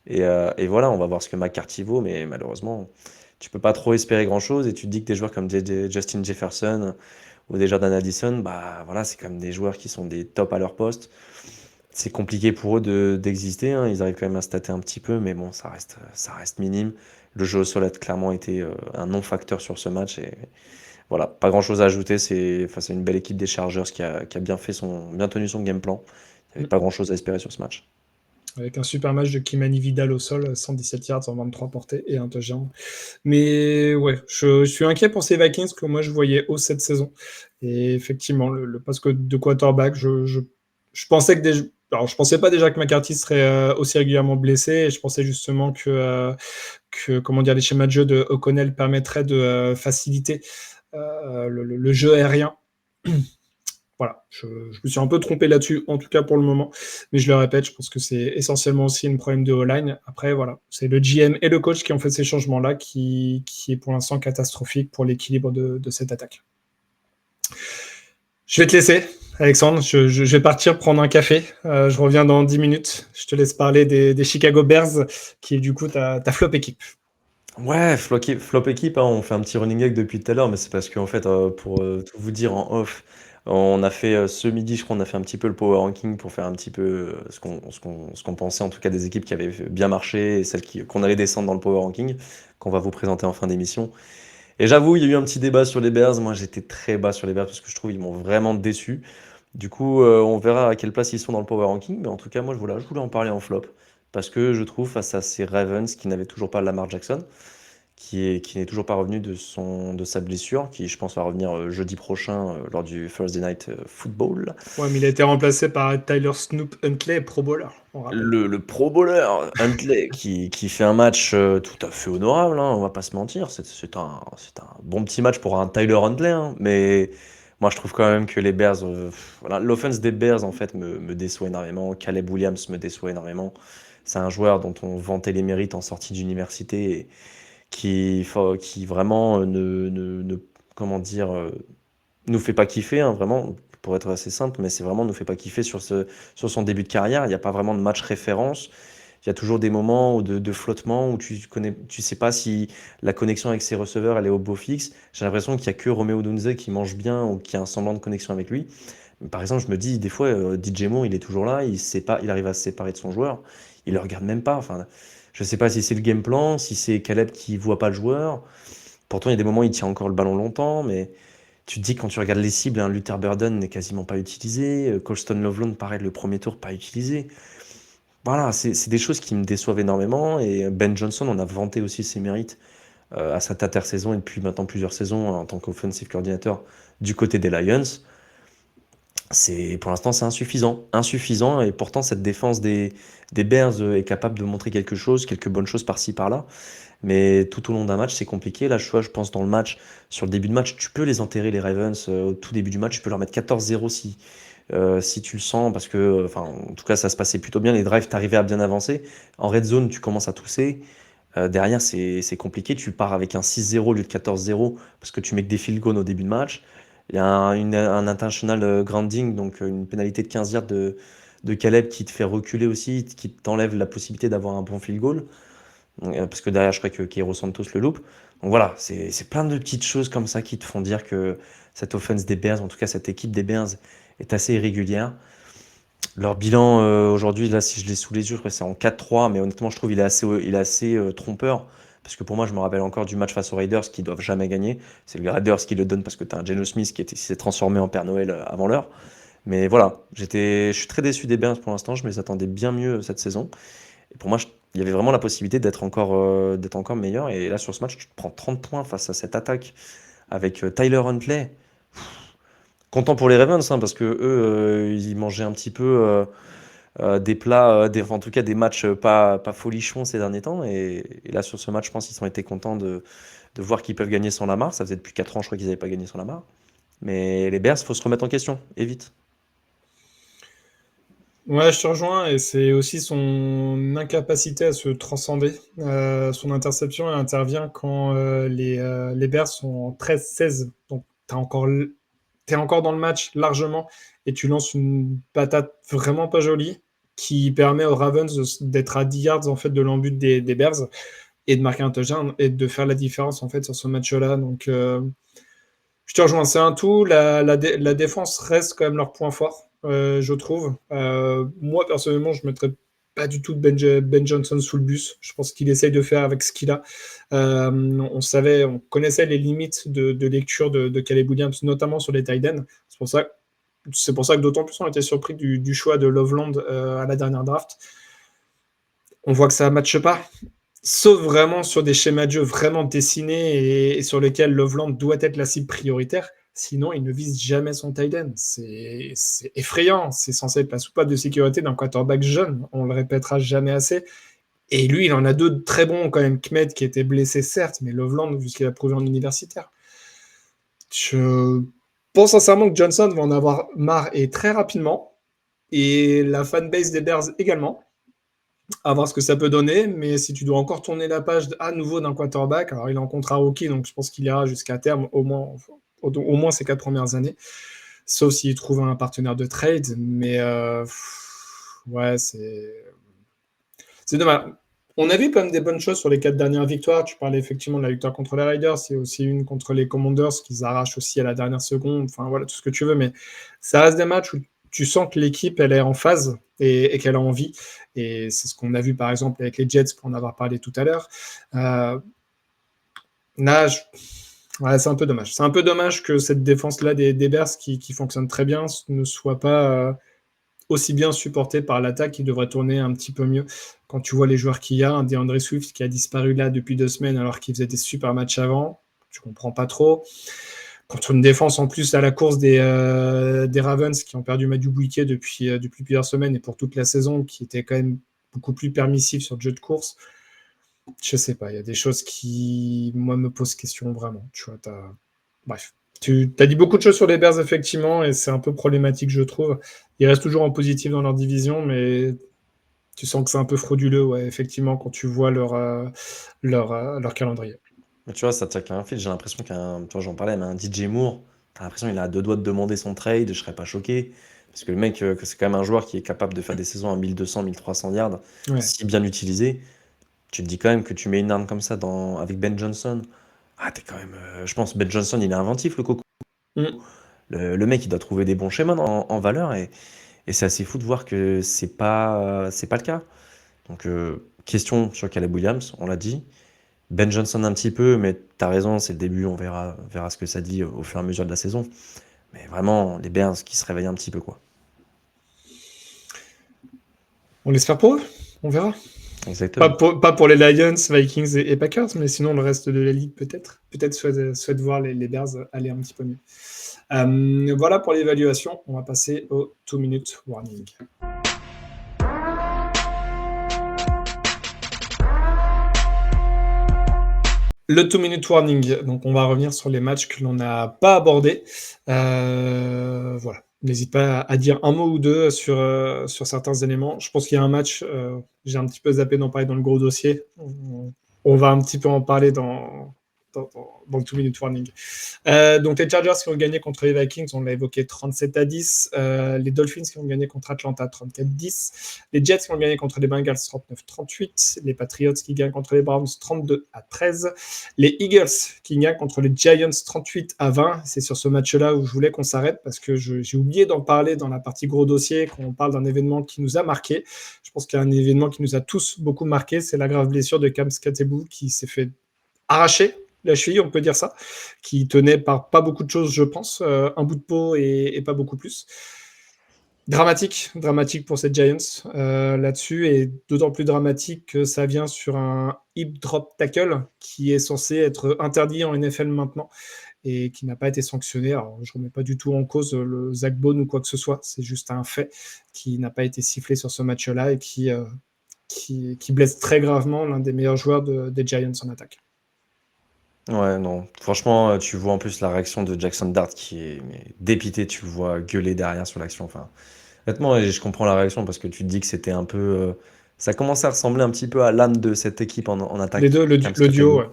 Et voilà, on va voir ce que McCarthy vaut, mais malheureusement, tu peux pas trop espérer grand-chose. Et tu te dis que des joueurs comme Justin Jefferson ou des Jordan Addison, voilà, c'est comme des joueurs qui sont des tops à leur poste. C'est compliqué pour eux d'exister, hein. Ils arrivent quand même à stater un petit peu, mais bon, ça reste minime. Le jeu au sol a clairement été un non-facteur sur ce match. Et voilà, pas grand-chose à ajouter. C'est face à une belle équipe des Chargers qui a bien tenu son game plan. Il n'y avait pas grand-chose à espérer sur ce match. Avec un super match de Kimani Vidal au sol, 117 yards en 23 portées et un touchdown. Mais ouais, je suis inquiet pour ces Vikings que moi je voyais haut cette saison. Et effectivement, le poste de quarterback, je pensais alors, je pensais pas déjà que McCarthy serait aussi régulièrement blessé, et je pensais justement que les schémas de jeu de O'Connell permettraient de faciliter le jeu aérien. Voilà, je me suis un peu trompé là-dessus, en tout cas pour le moment. Mais je le répète, je pense que c'est essentiellement aussi un problème de O-line. Après, voilà, c'est le GM et le coach qui ont fait ces changements-là, qui est pour l'instant catastrophique pour l'équilibre de cette attaque. Je vais te laisser, Alexandre. Je vais partir prendre un café. Je reviens dans 10 minutes. Je te laisse parler des Chicago Bears, qui est du coup ta flop équipe. Ouais, flop équipe, hein, on fait un petit running gag depuis tout à l'heure, mais c'est parce qu'en fait, pour tout vous dire en off, On a fait ce midi, je crois, on a fait un petit peu le power ranking pour faire un petit peu ce qu'on pensait, en tout cas des équipes qui avaient bien marché et celles qu'on allait descendre dans le power ranking, qu'on va vous présenter en fin d'émission. Et j'avoue, il y a eu un petit débat sur les Bears. Moi, j'étais très bas sur les Bears parce que je trouve qu'ils m'ont vraiment déçu. Du coup, on verra à quelle place ils sont dans le power ranking. Mais en tout cas, moi, je voulais en parler en flop. Parce que je trouve, face à ces Ravens qui n'avaient toujours pas Lamar Jackson, qui n'est toujours pas revenu de sa blessure, qui, je pense, va revenir jeudi prochain lors du Thursday Night Football. Ouais, mais il a été remplacé par Tyler Snoop Huntley, Pro Bowler, on rappelle. Le Pro Bowler Huntley qui fait un match tout à fait honorable, hein, on va pas se mentir. C'est un bon petit match pour un Tyler Huntley, hein, mais moi je trouve quand même que les Bears, voilà, l'offense des Bears en fait me déçoit énormément. Caleb Williams me déçoit énormément. C'est un joueur dont on vantait les mérites en sortie d'université et qui vraiment comment dire, nous fait pas kiffer, hein, vraiment, pour être assez simple, mais c'est vraiment nous fait pas kiffer sur son début de carrière. Il n'y a pas vraiment de match référence. Il y a toujours des moments de flottement où tu sais pas si la connexion avec ses receveurs elle est au beau fixe. J'ai l'impression qu'il y a que Romeo Dunze qui mange bien ou qui a un semblant de connexion avec lui. Par exemple, je me dis des fois, DJ Moore, il est toujours là, il arrive à se séparer de son joueur, il le regarde même pas. Enfin, je sais pas si c'est le game plan, si c'est Caleb qui voit pas le joueur. Pourtant, il y a des moments où il tient encore le ballon longtemps, mais tu te dis, quand tu regardes les cibles, hein, Luther Burden n'est quasiment pas utilisé. Colston Loveland, pareil, le premier tour, pas utilisé. Voilà, c'est des choses qui me déçoivent énormément. Et Ben Johnson, on a vanté aussi ses mérites à cette intersaison et depuis maintenant plusieurs saisons en tant qu'offensive coordinateur du côté des Lions. Pour l'instant, c'est insuffisant. Insuffisant, et pourtant, cette défense des Bears est capable de montrer quelque chose, quelques bonnes choses par-ci, par-là. Mais tout au long d'un match, c'est compliqué. Là, je pense dans le match, sur le début de match, tu peux les enterrer, les Ravens, au tout début du match. Tu peux leur mettre 14-0 si tu le sens, parce que, enfin, en tout cas, ça se passait plutôt bien. Les drives, t'arrivais à bien avancer. En red zone, tu commences à tousser. Derrière, c'est compliqué. Tu pars avec un 6-0 au lieu de 14-0 parce que tu mets que des field goals au début de match. Il y a un intentional grounding, donc une pénalité de 15 yards de Caleb qui te fait reculer aussi, qui t'enlève la possibilité d'avoir un bon field goal. Parce que derrière, je crois que Keiro Santos le loupe. Donc voilà, c'est plein de petites choses comme ça qui te font dire que cette offense des Bears, en tout cas cette équipe des Bears, est assez irrégulière. Leur bilan aujourd'hui, là, si je l'ai sous les yeux, je crois que c'est en 4-3, mais honnêtement, je trouve il est assez trompeur. Parce que pour moi, je me rappelle encore du match face aux Raiders qui doivent jamais gagner. C'est le Raiders qui le donne parce que tu as un Geno Smith qui s'est transformé en Père Noël avant l'heure. Mais voilà, je suis très déçu des Bears pour l'instant. Je me les attendais bien mieux cette saison. Et pour moi, il y avait vraiment la possibilité d'être encore meilleur. Et là, sur ce match, tu te prends 30 points face à cette attaque avec Tyler Huntley. Content pour les Ravens, hein, parce que eux, ils mangeaient un petit peu des plats, enfin, en tout cas des matchs pas folichons ces derniers temps. Et là, sur ce match, je pense qu'ils ont été contents de voir qu'ils peuvent gagner sans Lamar. Ça faisait depuis 4 ans, je crois qu'ils n'avaient pas gagné sans Lamar. Mais les Bears, il faut se remettre en question, et vite. Ouais, je te rejoins, et c'est aussi son incapacité à se transcender. Son interception, elle intervient quand les Bears sont en 13-16. Donc, t'es encore dans le match largement, et tu lances une patate vraiment pas jolie qui permet aux Ravens d'être à 10 yards en fait, de l'embut des Bears et de marquer un touchdown et de faire la différence en fait, sur ce match-là. Donc, je te rejoins, c'est un tout. La défense reste quand même leur point fort, je trouve. Moi, personnellement, je ne mettrais pas du tout de Ben Johnson sous le bus. Je pense qu'il essaye de faire avec ce qu'il a. On connaissait les limites de lecture de Caleb Williams, notamment sur les tight ends. C'est pour ça que d'autant plus on était surpris du choix de Loveland à la dernière draft. On voit que ça ne matche pas. Sauf vraiment sur des schémas de jeu vraiment dessinés et sur lesquels Loveland doit être la cible prioritaire. Sinon, il ne vise jamais son tight end. C'est effrayant. C'est censé être la soupape de sécurité d'un quarterback jeune. On le répétera jamais assez. Et lui, il en a deux très bons quand même. Kmet qui était blessé, certes, mais Loveland, vu ce qu'il a prouvé en universitaire. Je pense sincèrement que Johnson va en avoir marre et très rapidement. Et la fanbase des Bears également. À voir ce que ça peut donner, mais si tu dois encore tourner la page à nouveau d'un quarterback, alors il est en contrat rookie, donc je pense qu'il ira jusqu'à terme, au moins ces 4 premières années, sauf s'il trouve un partenaire de trade, mais ouais, c'est dommage. On a vu quand même des bonnes choses sur les 4 dernières victoires. Tu parlais effectivement de la victoire contre les Raiders, il y a aussi une contre les Commanders qu'ils arrachent aussi à la dernière seconde. Enfin voilà, tout ce que tu veux, mais ça reste des matchs où tu sens que l'équipe elle est en phase et qu'elle a envie. Et c'est ce qu'on a vu par exemple avec les Jets pour en avoir parlé tout à l'heure. Là, ouais, c'est un peu dommage. C'est un peu dommage que cette défense-là des Bears qui fonctionne très bien ne soit pas aussi bien supportée par l'attaque qui devrait tourner un petit peu mieux. Quand tu vois les joueurs qu'il y a, un DeAndre Swift qui a disparu là depuis 2 semaines alors qu'il faisait des super matchs avant, tu comprends pas trop. Contre une défense en plus à la course des Ravens qui ont perdu Madubuike depuis plusieurs semaines et pour toute la saison, qui était quand même beaucoup plus permissif sur le jeu de course. Je sais pas, il y a des choses qui, moi, me posent question vraiment. Tu vois, bref. Tu as dit beaucoup de choses sur les Bears, effectivement, et c'est un peu problématique, je trouve. Ils restent toujours en positif dans leur division, mais tu sens que c'est un peu frauduleux, ouais, effectivement, quand tu vois leur calendrier. Mais tu vois, ça tient qu'à un fil. J'ai l'impression tu vois, j'en parlais, mais un DJ Moore, t'as l'impression qu'il a à 2 doigts de demander son trade, je serais pas choqué. Parce que le mec, que c'est quand même un joueur qui est capable de faire des saisons à 1200, 1300 yards, Ouais. si bien utilisé. Tu te dis quand même que tu mets une arme comme ça avec Ben Johnson. Ah, t'es quand même. Je pense Ben Johnson, il est inventif, le coco. Mm. Le mec, il doit trouver des bons schémas en valeur et c'est assez fou de voir que c'est pas le cas. Donc, question sur Caleb Williams, on l'a dit. Ben Johnson un petit peu, mais t'as raison, c'est le début, on verra ce que ça dit au fur et à mesure de la saison. Mais vraiment, les Bears qui se réveillent un petit peu, quoi. On l'espère pour eux, on verra. Exactement. Pas pour les Lions, Vikings et Packers, mais sinon le reste de la ligue peut-être. Peut-être souhaite voir les Bears aller un petit peu mieux. Voilà pour l'évaluation. On va passer au 2-minute warning. Le 2-minute warning. Donc on va revenir sur les matchs que l'on n'a pas abordés. Voilà. N'hésite pas à dire un mot ou deux sur certains éléments. Je pense qu'il y a un match, j'ai un petit peu zappé d'en parler dans le gros dossier. On va un petit peu en parler dans le 2-minute warning. Donc les Chargers qui ont gagné contre les Vikings, on l'a évoqué 37-10. Les Dolphins qui ont gagné contre Atlanta 34-10. Les Jets qui ont gagné contre les Bengals 39-38. Les Patriots qui gagnent contre les Browns 32-13. Les Eagles qui gagnent contre les Giants 38-20. C'est sur ce match-là où je voulais qu'on s'arrête parce que j'ai oublié d'en parler dans la partie gros dossier quand on parle d'un événement qui nous a marqué. Je pense qu'il y a un événement qui nous a tous beaucoup marqué, c'est la grave blessure de Cam Skattebo qui s'est fait arracher la cheville, on peut dire ça, qui tenait par pas beaucoup de choses, je pense, un bout de peau et pas beaucoup plus. Dramatique pour ces Giants là-dessus, et d'autant plus dramatique que ça vient sur un hip drop tackle qui est censé être interdit en NFL maintenant et qui n'a pas été sanctionné. Alors, je ne remets pas du tout en cause le Zach Bone ou quoi que ce soit, c'est juste un fait qui n'a pas été sifflé sur ce match-là et qui blesse très gravement l'un des meilleurs joueurs des Giants en attaque. Ouais, non. Franchement, tu vois en plus la réaction de Jackson Dart qui est dépité, tu le vois gueuler derrière sur l'action. Enfin, honnêtement, et je comprends la réaction parce que tu te dis que c'était un peu. Ça commençait à ressembler un petit peu à l'âme de cette équipe en attaque. Les deux, le duo, ouais.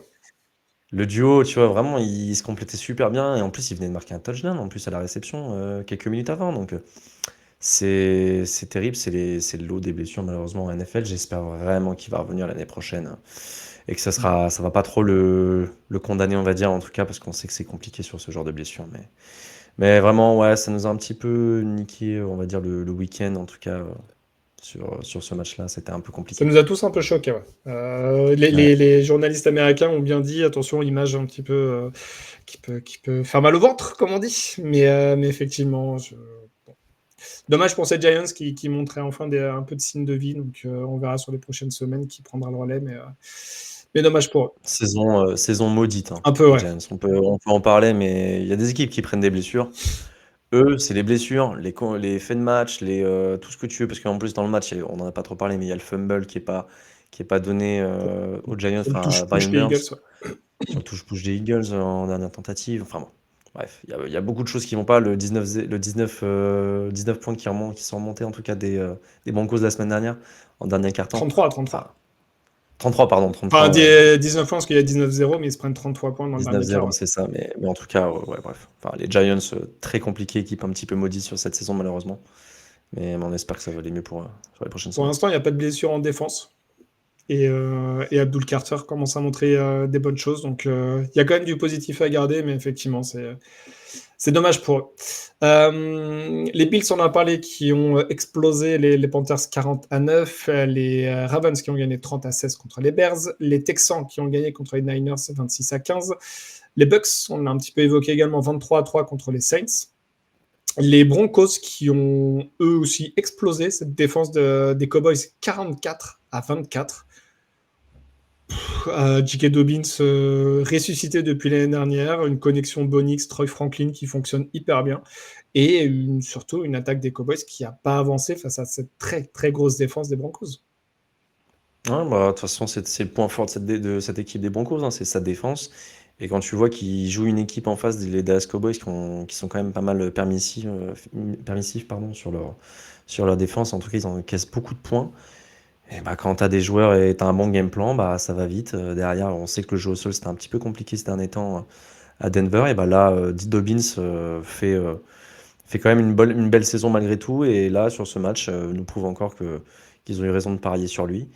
Le duo, tu vois, vraiment, il se complétait super bien. Et en plus, il venait de marquer un touchdown en plus à la réception quelques minutes avant. Donc, c'est terrible. C'est le lot des blessures, malheureusement, en NFL. J'espère vraiment qu'il va revenir l'année prochaine. Et que ça va pas trop le condamner, on va dire, en tout cas, parce qu'on sait que c'est compliqué sur ce genre de blessure. Mais vraiment, ouais, ça nous a un petit peu niqué, on va dire, le week-end, en tout cas, sur ce match-là. C'était un peu compliqué. Ça nous a tous un peu choqués, ouais. Les journalistes américains ont bien dit, attention, image un petit peu qui peut faire mal au ventre, comme on dit. Mais effectivement, bon. Dommage pour ces Giants qui montraient enfin un peu de signes de vie. Donc, on verra sur les prochaines semaines qui prendra le relais. Mais dommage pour eux. Saison maudite. Un peu, ouais. Giants. On peut en parler, mais il y a des équipes qui prennent des blessures. Eux, c'est les blessures, les faits de match, tout ce que tu veux, parce qu'en plus dans le match, on n'en a pas trop parlé, mais il y a le fumble qui est pas donné aux Giants, Sur le enfin à touche des Brian Eagles, Burns, sur le touche-push des Eagles en dernière tentative. Enfin bon, bref, il y a beaucoup de choses qui vont pas. Le 19 points qui sont remontés en tout cas des Broncos de la semaine dernière en dernier quart-temps. 33. Enfin, 33, pardon. 33, Enfin, 19 points, parce qu'il y a 19-0, mais ils se prennent 33 points dans le dernier quart. 19-0, c'est ça, mais en tout cas, ouais, bref. Enfin, les Giants, très compliquée, équipe un petit peu maudite sur cette saison, malheureusement. Mais on espère que ça va aller mieux pour les prochaines Pour semaines. l'instant, il n'y a pas de blessure en défense. Et Abdul Carter commence à montrer des bonnes choses. Donc, il y a quand même du positif à garder, mais effectivement, c'est dommage pour eux. Les Bills, on en a parlé, qui ont explosé les Panthers 40-9, les Ravens qui ont gagné 30-16 contre les Bears, les Texans qui ont gagné contre les Niners 26-15, les Bucks, on l'a un petit peu évoqué également, 23-3 contre les Saints, les Broncos qui ont eux aussi explosé cette défense des Cowboys 44-24. J.K. Dobbins ressuscité depuis l'année dernière, une connexion Bonix-Troy Franklin qui fonctionne hyper bien, et surtout une attaque des Cowboys qui n'a pas avancé face à cette très très grosse défense des Broncos. Ouais, bah, de toute façon, c'est le point fort de cette équipe des Broncos, hein, c'est sa défense. Et quand tu vois qu'ils jouent une équipe en face, les Dallas Cowboys, qui sont quand même pas mal permissifs, sur leur défense, en tout cas, ils encaissent beaucoup de points. Et bah, quand tu as des joueurs et tu as un bon game plan, bah, ça va vite. Derrière, on sait que le jeu au sol, c'était un petit peu compliqué ces derniers temps à Denver. Et bah, là, Dobbins fait quand même une belle saison malgré tout. Et là, sur ce match, nous prouve encore qu'ils ont eu raison de parier sur lui.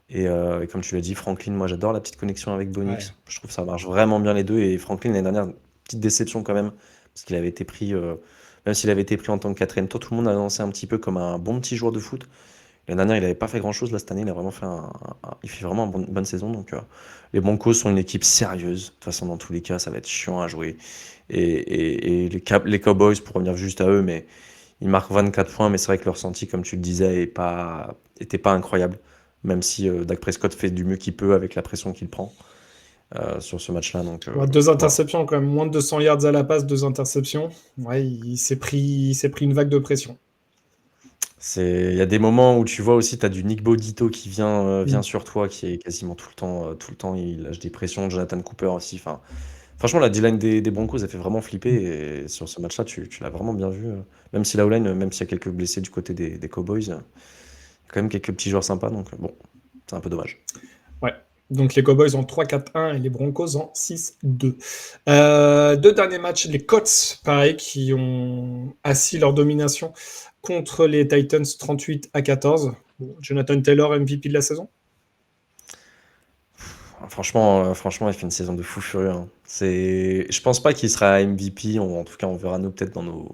Et comme tu l'as dit, Franklin, moi j'adore la petite connexion avec Bonix. Ouais. Je trouve que ça marche vraiment bien les deux. Et Franklin, l'année dernière, petite déception quand même, parce qu'il avait été pris, même s'il avait été pris en tant que quatrième tour, tout le monde a lancé un petit peu comme un bon petit joueur de foot. L'année dernière, il n'avait pas fait grand-chose. Là, cette année, il a vraiment fait il fait vraiment une bonne saison. Donc, les Broncos sont une équipe sérieuse. De toute façon, dans tous les cas, ça va être chiant à jouer. Et les Cowboys, pour revenir juste à eux, mais ils marquent 24 points, mais c'est vrai que leur ressenti, comme tu le disais, était pas incroyable. Même si Dak Prescott fait du mieux qu'il peut avec la pression qu'il prend sur ce match-là. Donc, Ouais, 2 interceptions, quand même, moins de 200 yards à la passe, 2 interceptions. Ouais, il s'est pris une vague de pression. il y a des moments où tu vois aussi, tu as du Nick Bodito qui vient sur toi, qui est quasiment tout le temps, il lâche des pressions. Jonathan Cooper aussi. Enfin, franchement, la D-line des Broncos, elle fait vraiment flipper. Et sur ce match-là, tu l'as vraiment bien vu. Même si la O-line, même s'il y a quelques blessés du côté des Cowboys, il y a quand même quelques petits joueurs sympas. Donc, bon, c'est un peu dommage. Ouais. Donc les Cowboys en 3-4-1 et les Broncos en 6-2. Deux derniers matchs, les Colts, pareil, qui ont assis leur domination contre les Titans 38-14. Bon, Jonathan Taylor, MVP de la saison. Franchement, il fait une saison de fou furieux, hein. Je pense pas qu'il sera MVP. En tout cas, on verra nous peut-être dans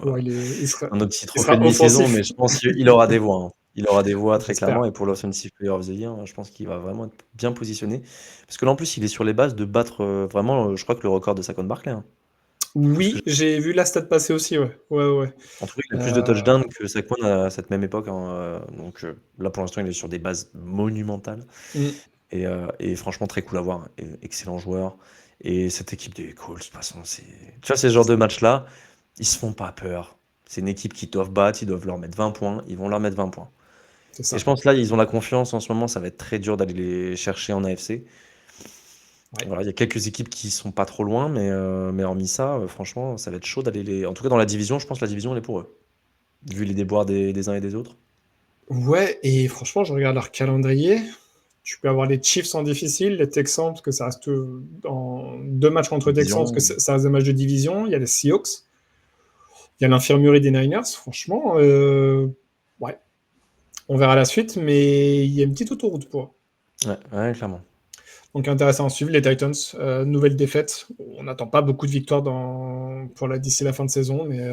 Ouais, il sera nos petits trophées sera de mi-saison, offensif. mais je pense qu'il aura des voix, hein. Il aura des voix très J'espère. clairement. Et pour l'Offensive Player of the Year, je pense qu'il va vraiment être bien positionné. Parce que là, en plus, il est sur les bases de battre vraiment, je crois que le record de Saquon Barkley, hein. Oui, j'ai vu la stat passer aussi, ouais. Ouais. En tout cas, il a plus de touchdowns que Saquon à cette même époque, hein. Donc là, pour l'instant, il est sur des bases monumentales. Mm. Et franchement, très cool à voir. Excellent joueur. Et cette équipe des Colts, de toute façon, tu vois, ces genres de matchs-là, ils se font pas peur. C'est une équipe qu'ils doivent battre, ils doivent leur mettre 20 points, ils vont leur mettre 20 points. C'est ça. Et je pense que là, ils ont la confiance en ce moment, ça va être très dur d'aller les chercher en AFC. Ouais. Voilà, il y a quelques équipes qui sont pas trop loin, mais hormis ça, franchement, ça va être chaud d'aller les. En tout cas, dans la division, je pense que la division, elle est pour eux. Vu les déboires des uns et des autres. Ouais, et franchement, je regarde leur calendrier. Tu peux avoir les Chiefs en difficile, les Texans, parce que ça reste en 2 matchs contre les Texans, parce que ça reste des matchs de division. Il y a les Seahawks. Il y a l'infirmerie des Niners. Franchement, ouais. On verra la suite, mais il y a une petite autoroute pour eux. Ouais, clairement. Donc intéressant à suivre. Les Titans, nouvelle défaite. On n'attend pas beaucoup de victoires d'ici la fin de saison, mais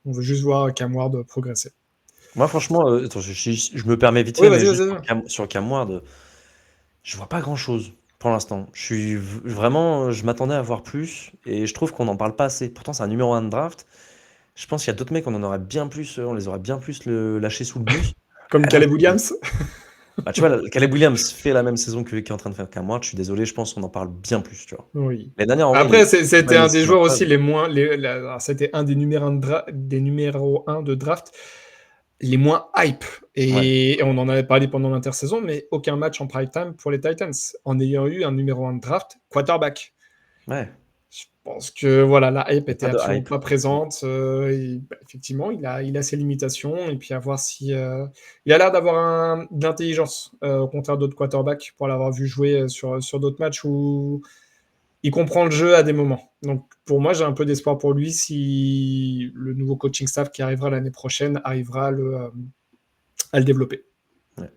on veut juste voir Cam Ward progresser. Moi, franchement, attends, je me permets vite Oui, fait, mais vas-y, juste vas-y. sur Cam Ward, je vois pas grand-chose pour l'instant. Vraiment, je m'attendais à voir plus, et je trouve qu'on n'en parle pas assez. Pourtant, c'est un numéro 1 de draft. Je pense qu'il y a d'autres mecs, on les aurait bien plus lâchés sous le bus. Comme Là, Caleb Williams. bah, tu vois, Caleb Williams fait la même saison qui est en train de faire Cam Ward. Je suis désolé, je pense qu'on en parle bien plus, tu vois. Oui. L'année dernière, en vrai, Après, c'était un des joueurs incroyable. aussi les moins. Alors, c'était un des numéros 1 de draft les moins hype. Et on en avait parlé pendant l'intersaison, mais aucun match en prime time pour les Titans, en ayant eu un numéro 1 de draft quarterback. Ouais. Je pense que voilà, la hype était Pas de absolument hype. pas présente. Effectivement, il a ses limitations. Et puis à voir si. Il a l'air d'avoir de l'intelligence, au contraire d'autres quarterbacks, pour l'avoir vu jouer sur d'autres matchs où il comprend le jeu à des moments. Donc pour moi, j'ai un peu d'espoir pour lui si le nouveau coaching staff qui arrivera l'année prochaine arrivera à le développer. Ouais.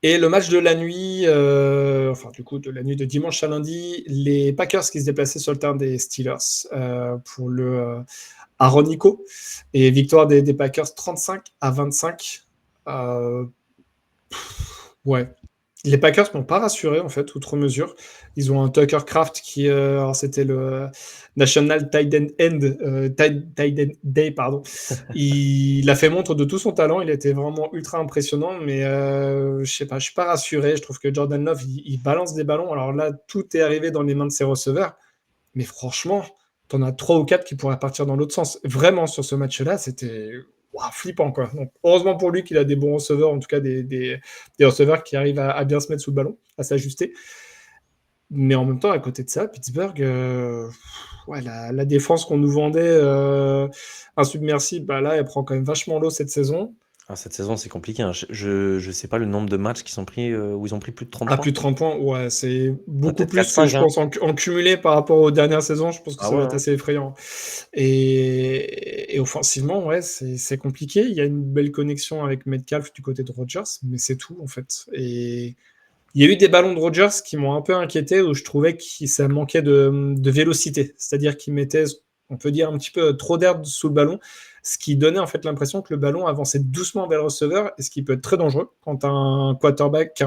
Et le match de la nuit, enfin du coup de la nuit de dimanche à lundi, les Packers qui se déplaçaient sur le terrain des Steelers pour le Aaron Nico et victoire des Packers 35-25. Ouais. Les Packers m'ont pas rassuré en fait, outre mesure. Ils ont un Tucker Kraft qui, alors c'était le National Tight End Day, pardon. Il a fait montre de tout son talent. Il était vraiment ultra impressionnant, mais je sais pas, je suis pas rassuré. Je trouve que Jordan Love, il balance des ballons. Alors là, tout est arrivé dans les mains de ses receveurs, mais franchement, t'en as 3 ou 4 qui pourraient partir dans l'autre sens. Vraiment, sur ce match-là, c'était flippant, quoi. Donc, heureusement pour lui qu'il a des bons receveurs, en tout cas des receveurs qui arrivent à bien se mettre sous le ballon, à s'ajuster. Mais en même temps, à côté de ça, Pittsburgh, la défense qu'on nous vendait insubmersible, bah là, elle prend quand même vachement l'eau cette saison. Ah, cette saison, c'est compliqué, hein. Je sais pas le nombre de matchs qui sont pris, où ils ont pris plus de 30 Ah, points. plus de 30 points, ouais, c'est beaucoup peut-être plus que 4-5, je hein. pense en cumulé par rapport aux dernières saisons. Je pense que Ah ça va ouais, être hein. assez effrayant. Et offensivement, ouais, c'est compliqué. Il y a une belle connexion avec Metcalf du côté de Rodgers, mais c'est tout en fait. Et il y a eu des ballons de Rodgers qui m'ont un peu inquiété, où je trouvais que ça manquait de vélocité. C'est-à-dire qu'il mettait, on peut dire, un petit peu trop d'air sous le ballon, ce qui donnait en fait l'impression que le ballon avançait doucement vers le receveur, et ce qui peut être très dangereux quand un cornerback qui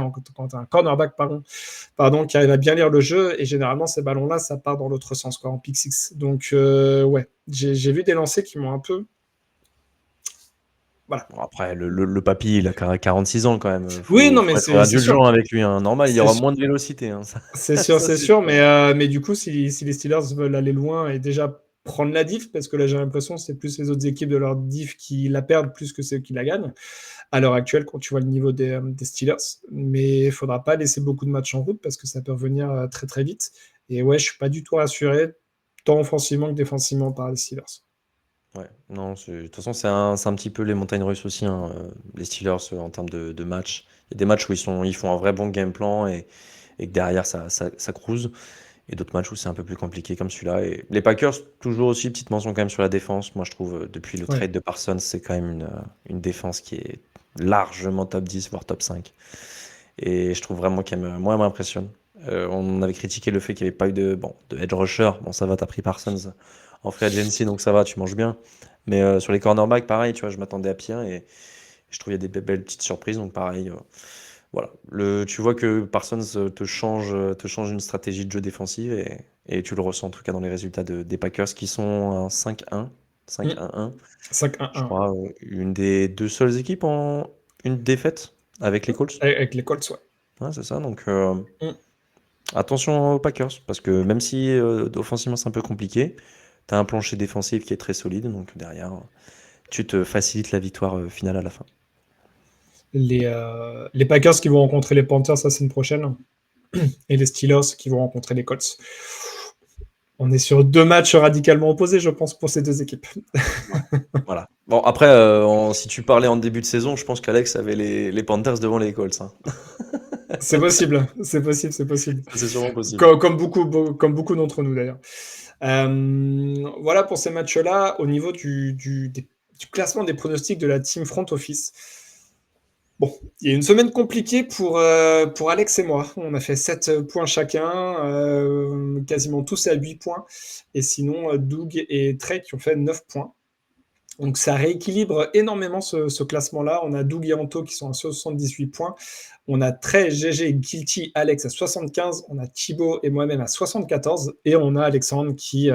arrive à bien lire le jeu, et généralement ces ballons-là, ça part dans l'autre sens, quoi, en pick six. Donc ouais, j'ai vu des lancers qui m'ont un peu... Voilà. Bon, après, le papy, il a 46 ans quand même. Oui, non, Faut mais être c'est sûr. indulgent avec lui, hein. Normal, il y C'est aura sûr. moins de vélocité, hein. C'est sûr, Ça, c'est c'est sûr, sûr. mais du coup, si les Steelers veulent aller loin et déjà prendre la diff, parce que là j'ai l'impression que c'est plus les autres équipes de leur diff qui la perdent plus que celles qui la gagnent, à l'heure actuelle, quand tu vois le niveau des Steelers. Mais il ne faudra pas laisser beaucoup de matchs en route, parce que ça peut revenir très très vite. Et ouais, je ne suis pas du tout rassuré, tant offensivement que défensivement, par les Steelers. Ouais, non, de toute façon, c'est un petit peu les montagnes russes aussi, hein, les Steelers, en termes de matchs. Il y a des matchs où ils font un vrai bon game plan, et que derrière, ça cruise. Et d'autres matchs où c'est un peu plus compliqué, comme celui-là. Et les Packers, toujours aussi, petite mention quand même sur la défense. Moi, je trouve, depuis le Ouais. trade de Parsons, c'est quand même une défense qui est largement top 10, voire top 5. Et je trouve vraiment qu'elle m'impressionne. On avait critiqué le fait qu'il n'y avait pas eu de edge rusher. Bon, ça va, t'as pris Parsons en free agency, donc ça va, tu manges bien. Mais sur les cornerbacks, pareil, tu vois, je m'attendais à pire, et je trouve qu'il y a des belles petites surprises, donc pareil. Voilà. Tu vois que Parsons te change une stratégie de jeu défensive, et tu le ressens en tout cas dans les résultats des Packers, qui sont un 5-1, 5-1-1. 5-1-1. Je crois, une des 2 seules équipes en une défaite avec les Colts. Avec les Colts, ouais. Ouais, c'est ça. Donc attention aux Packers, parce que même si offensivement c'est un peu compliqué, tu as un plancher défensif qui est très solide, donc derrière, tu te facilites la victoire finale à la fin. Les Packers qui vont rencontrer les Panthers la semaine prochaine, et les Steelers qui vont rencontrer les Colts. On est sur 2 matchs radicalement opposés, je pense, pour ces 2 équipes. Voilà. Bon, après, si tu parlais en début de saison, je pense qu'Alex avait les Panthers devant les Colts, hein. C'est possible, c'est possible. C'est sûrement possible. Comme beaucoup d'entre nous, d'ailleurs. Voilà pour ces matchs-là. Au niveau du classement des pronostics de la team front office, bon, il y a une semaine compliquée pour Alex et moi. On a fait 7 points chacun, quasiment tous à 8 points. Et sinon, Doug et Trey qui ont fait 9 points. Donc ça rééquilibre énormément ce classement-là. On a Doug et Anto qui sont à 78 points. On a Trey, GG, Guilty, Alex à 75. On a Thibaut et moi-même à 74. Et on a Alexandre qui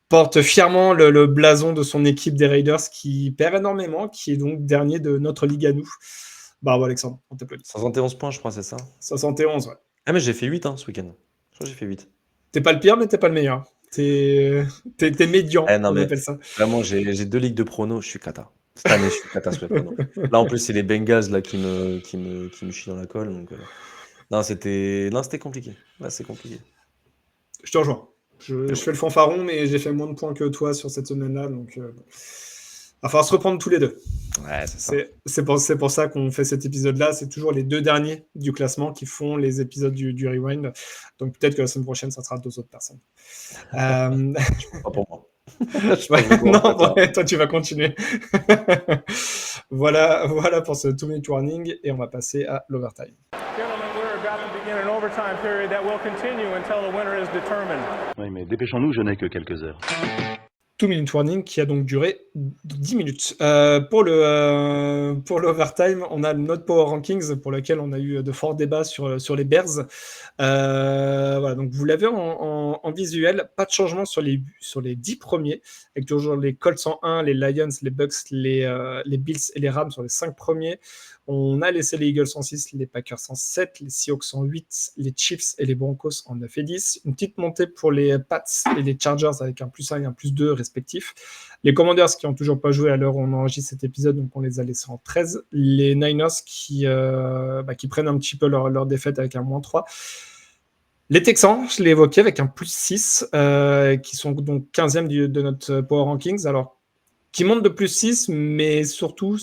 porte fièrement le blason de son équipe des Raiders, qui perd énormément, qui est donc dernier de notre ligue à nous. Bravo Alexandre, on t'applaudit. 71 points, je crois, c'est ça. 71, ouais. Ah, mais j'ai fait 8 ce week-end. Je crois que j'ai fait 8. T'es pas le pire, mais t'es pas le meilleur. T'es médian, Non, on mais appelle ça. vraiment, j'ai 2 ligues de pronos, je suis cata. Cette année, je suis cata sur les pronos. Là, en plus, c'est les Bengals là, qui me chient dans la colle. Donc, non, c'était compliqué. Là, c'est compliqué. Je te rejoins. Je fais le fanfaron, mais j'ai fait moins de points que toi sur cette semaine-là. Donc, il va falloir se reprendre tous les deux. Ouais, c'est ça. C'est pour ça qu'on fait cet épisode-là. C'est toujours les 2 derniers du classement qui font les épisodes du Rewind. Donc peut-être que la semaine prochaine, ça sera 2 autres personnes. Pas pour moi. Je Ouais, pense beaucoup en non, Qatar. ouais, toi tu vas continuer. Voilà pour ce 2-minute warning et on va passer à l'overtime. Oui, mais dépêchons-nous, je n'ai que quelques heures. 2-minute warning qui a donc duré 10 minutes. Pour l'overtime, on a notre Power Rankings pour lequel on a eu de forts débats sur les Bears. Voilà, donc vous l'avez en visuel, pas de changement sur les 10 premiers, avec toujours les Colts en 1, les Lions, les Bucks, les Bills et les Rams sur les 5 premiers. On a laissé les Eagles en 6, les Packers en 7, les Seahawks en 8, les Chiefs et les Broncos en 9 et 10. Une petite montée pour les Pats et les Chargers avec un +1 et un +2 respectifs. Les Commanders qui n'ont toujours pas joué à l'heure où on enregistre cet épisode, donc on les a laissés en 13. Les Niners qui prennent un petit peu leur défaite avec un -3. Les Texans, je l'ai évoqué, avec un +6, qui sont donc 15e de notre Power Rankings. Alors, qui montent de +6, mais surtout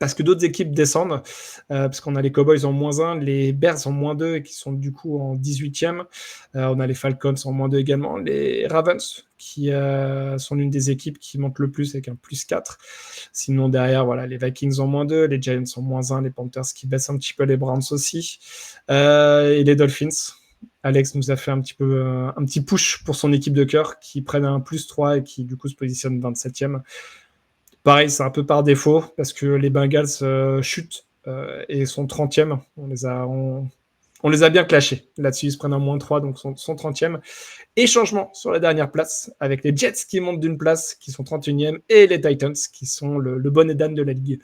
parce que d'autres équipes descendent, parce qu'on a les Cowboys en -1, les Bears en -2 et qui sont du coup en 18e. On a les Falcons en -2 également, les Ravens qui sont l'une des équipes qui montent le plus avec un +4. Sinon derrière, voilà, les Vikings en -2, les Giants en -1, les Panthers qui baissent un petit peu, les Browns aussi, et les Dolphins. Alex nous a fait un petit push pour son équipe de cœur qui prennent un +3 et qui du coup se positionne 27e. Pareil, c'est un peu par défaut parce que les Bengals chutent et sont 30e. On les a bien clashés. Là-dessus, ils se prennent un -3, donc sont 30e. Et changement sur la dernière place avec les Jets qui montent d'une place, qui sont 31e, et les Titans qui sont le bon édan de la ligue.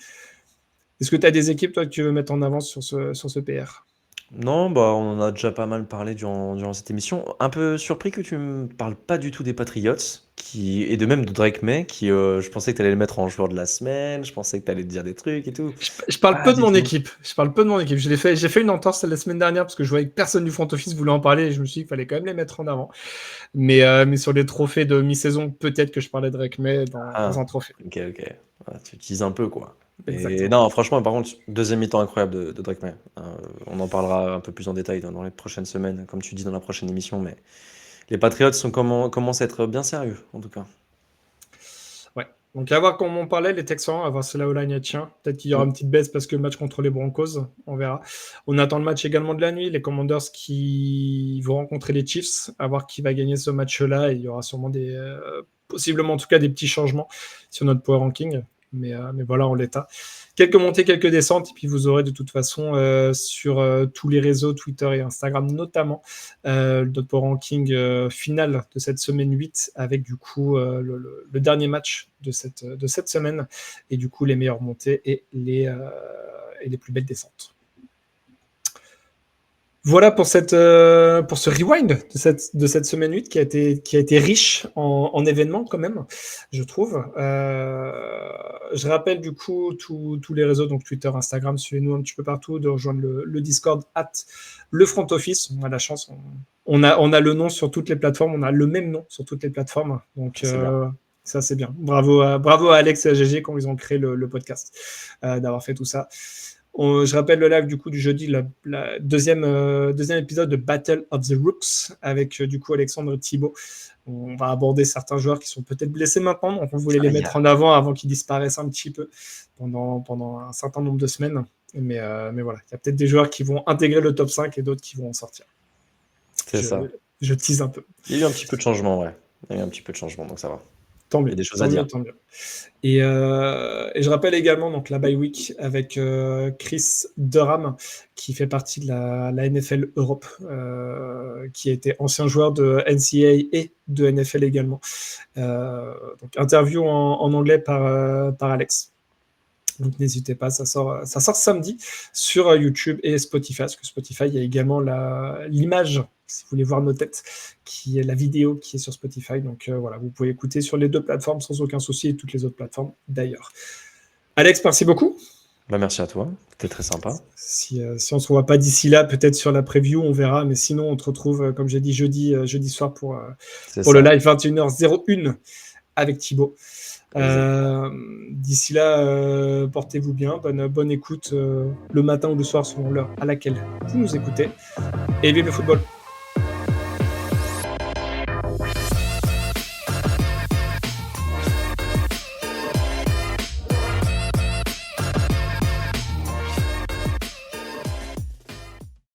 Est-ce que tu as des équipes, toi, que tu veux mettre en avant sur ce PR? Non, bah, on en a déjà pas mal parlé durant cette émission. Un peu surpris que tu me parles pas du tout des Patriots, et de même de Drake May, qui je pensais que tu allais le mettre en joueur de la semaine, je pensais que tu allais te dire des trucs et tout. Je parle Pas peu de du mon tout. équipe. J'ai fait une entorse la semaine dernière parce que je voyais que personne du front office voulait en parler et je me suis dit qu'il fallait quand même les mettre en avant. Mais sur les trophées de mi-saison, peut-être que je parlais de Drake May dans un trophée. Ok. Ouais, tu utilises un peu, quoi. Et Exactement. non, franchement, par contre, deuxième mi-temps incroyable de Drake May. On en parlera un peu plus en détail dans les prochaines semaines, comme tu dis dans la prochaine émission, mais les Patriots commencent à être bien sérieux, en tout cas. Ouais. Donc à voir comment on parlait, les Texans, à voir si la O-line tient. Peut-être qu'il y aura une petite baisse parce que le match contre les Broncos, on verra. On attend le match également de la nuit, les Commanders qui vont rencontrer les Chiefs, à voir qui va gagner ce match-là. Et il y aura sûrement possiblement en tout cas des petits changements sur notre power ranking. Mais voilà en l'état. Quelques montées, quelques descentes, et puis vous aurez de toute façon sur tous les réseaux, Twitter et Instagram notamment, notre power ranking final de cette semaine 8 avec du coup le dernier match de cette semaine et du coup les meilleures montées et les plus belles descentes. Voilà pour ce rewind de cette semaine 8 qui a été riche en événements quand même, je trouve. Je rappelle du coup tous les réseaux, donc Twitter, Instagram, suivez-nous un petit peu partout, de rejoindre le Discord @le front office. On a la chance, on a le nom sur toutes les plateformes, on a le même nom sur toutes les plateformes, donc ça c'est bien. Bravo à Alex et à GG quand ils ont créé le podcast, d'avoir fait tout ça. Je rappelle le live du coup du jeudi, la deuxième épisode de Battle of the Rooks avec du coup Alexandre Thibault. On va aborder certains joueurs qui sont peut-être blessés maintenant, donc on voulait les mettre en avant qu'ils disparaissent un petit peu pendant un certain nombre de semaines. Mais voilà, il y a peut-être des joueurs qui vont intégrer le top 5 et d'autres qui vont en sortir. C'est ça. Je tease un peu. Il y a eu un petit peu de changement, ouais. Il y a eu un petit peu de changement, donc ça va. Tant mieux. Il y a des choses à dire. Tant mieux. Et je rappelle également donc, la bye week avec Chris Durham, qui fait partie de la NFL Europe, qui a été ancien joueur de NCAA et de NFL également. Donc, interview en anglais par Alex. Donc n'hésitez pas, ça sort samedi sur YouTube et Spotify, parce que Spotify, il y a également l'image, si vous voulez voir nos têtes, qui est la vidéo qui est sur Spotify. Donc voilà, vous pouvez écouter sur les deux plateformes sans aucun souci, et toutes les autres plateformes d'ailleurs. Alex, merci beaucoup. Merci à toi, c'était très sympa. Si on ne se revoit pas d'ici là, peut-être sur la preview, on verra, mais sinon on te retrouve, comme j'ai dit, jeudi soir pour le live 21h01 avec Thibaut. D'ici là, portez-vous bien, bonne écoute le matin ou le soir selon l'heure à laquelle vous nous écoutez, et vive le football.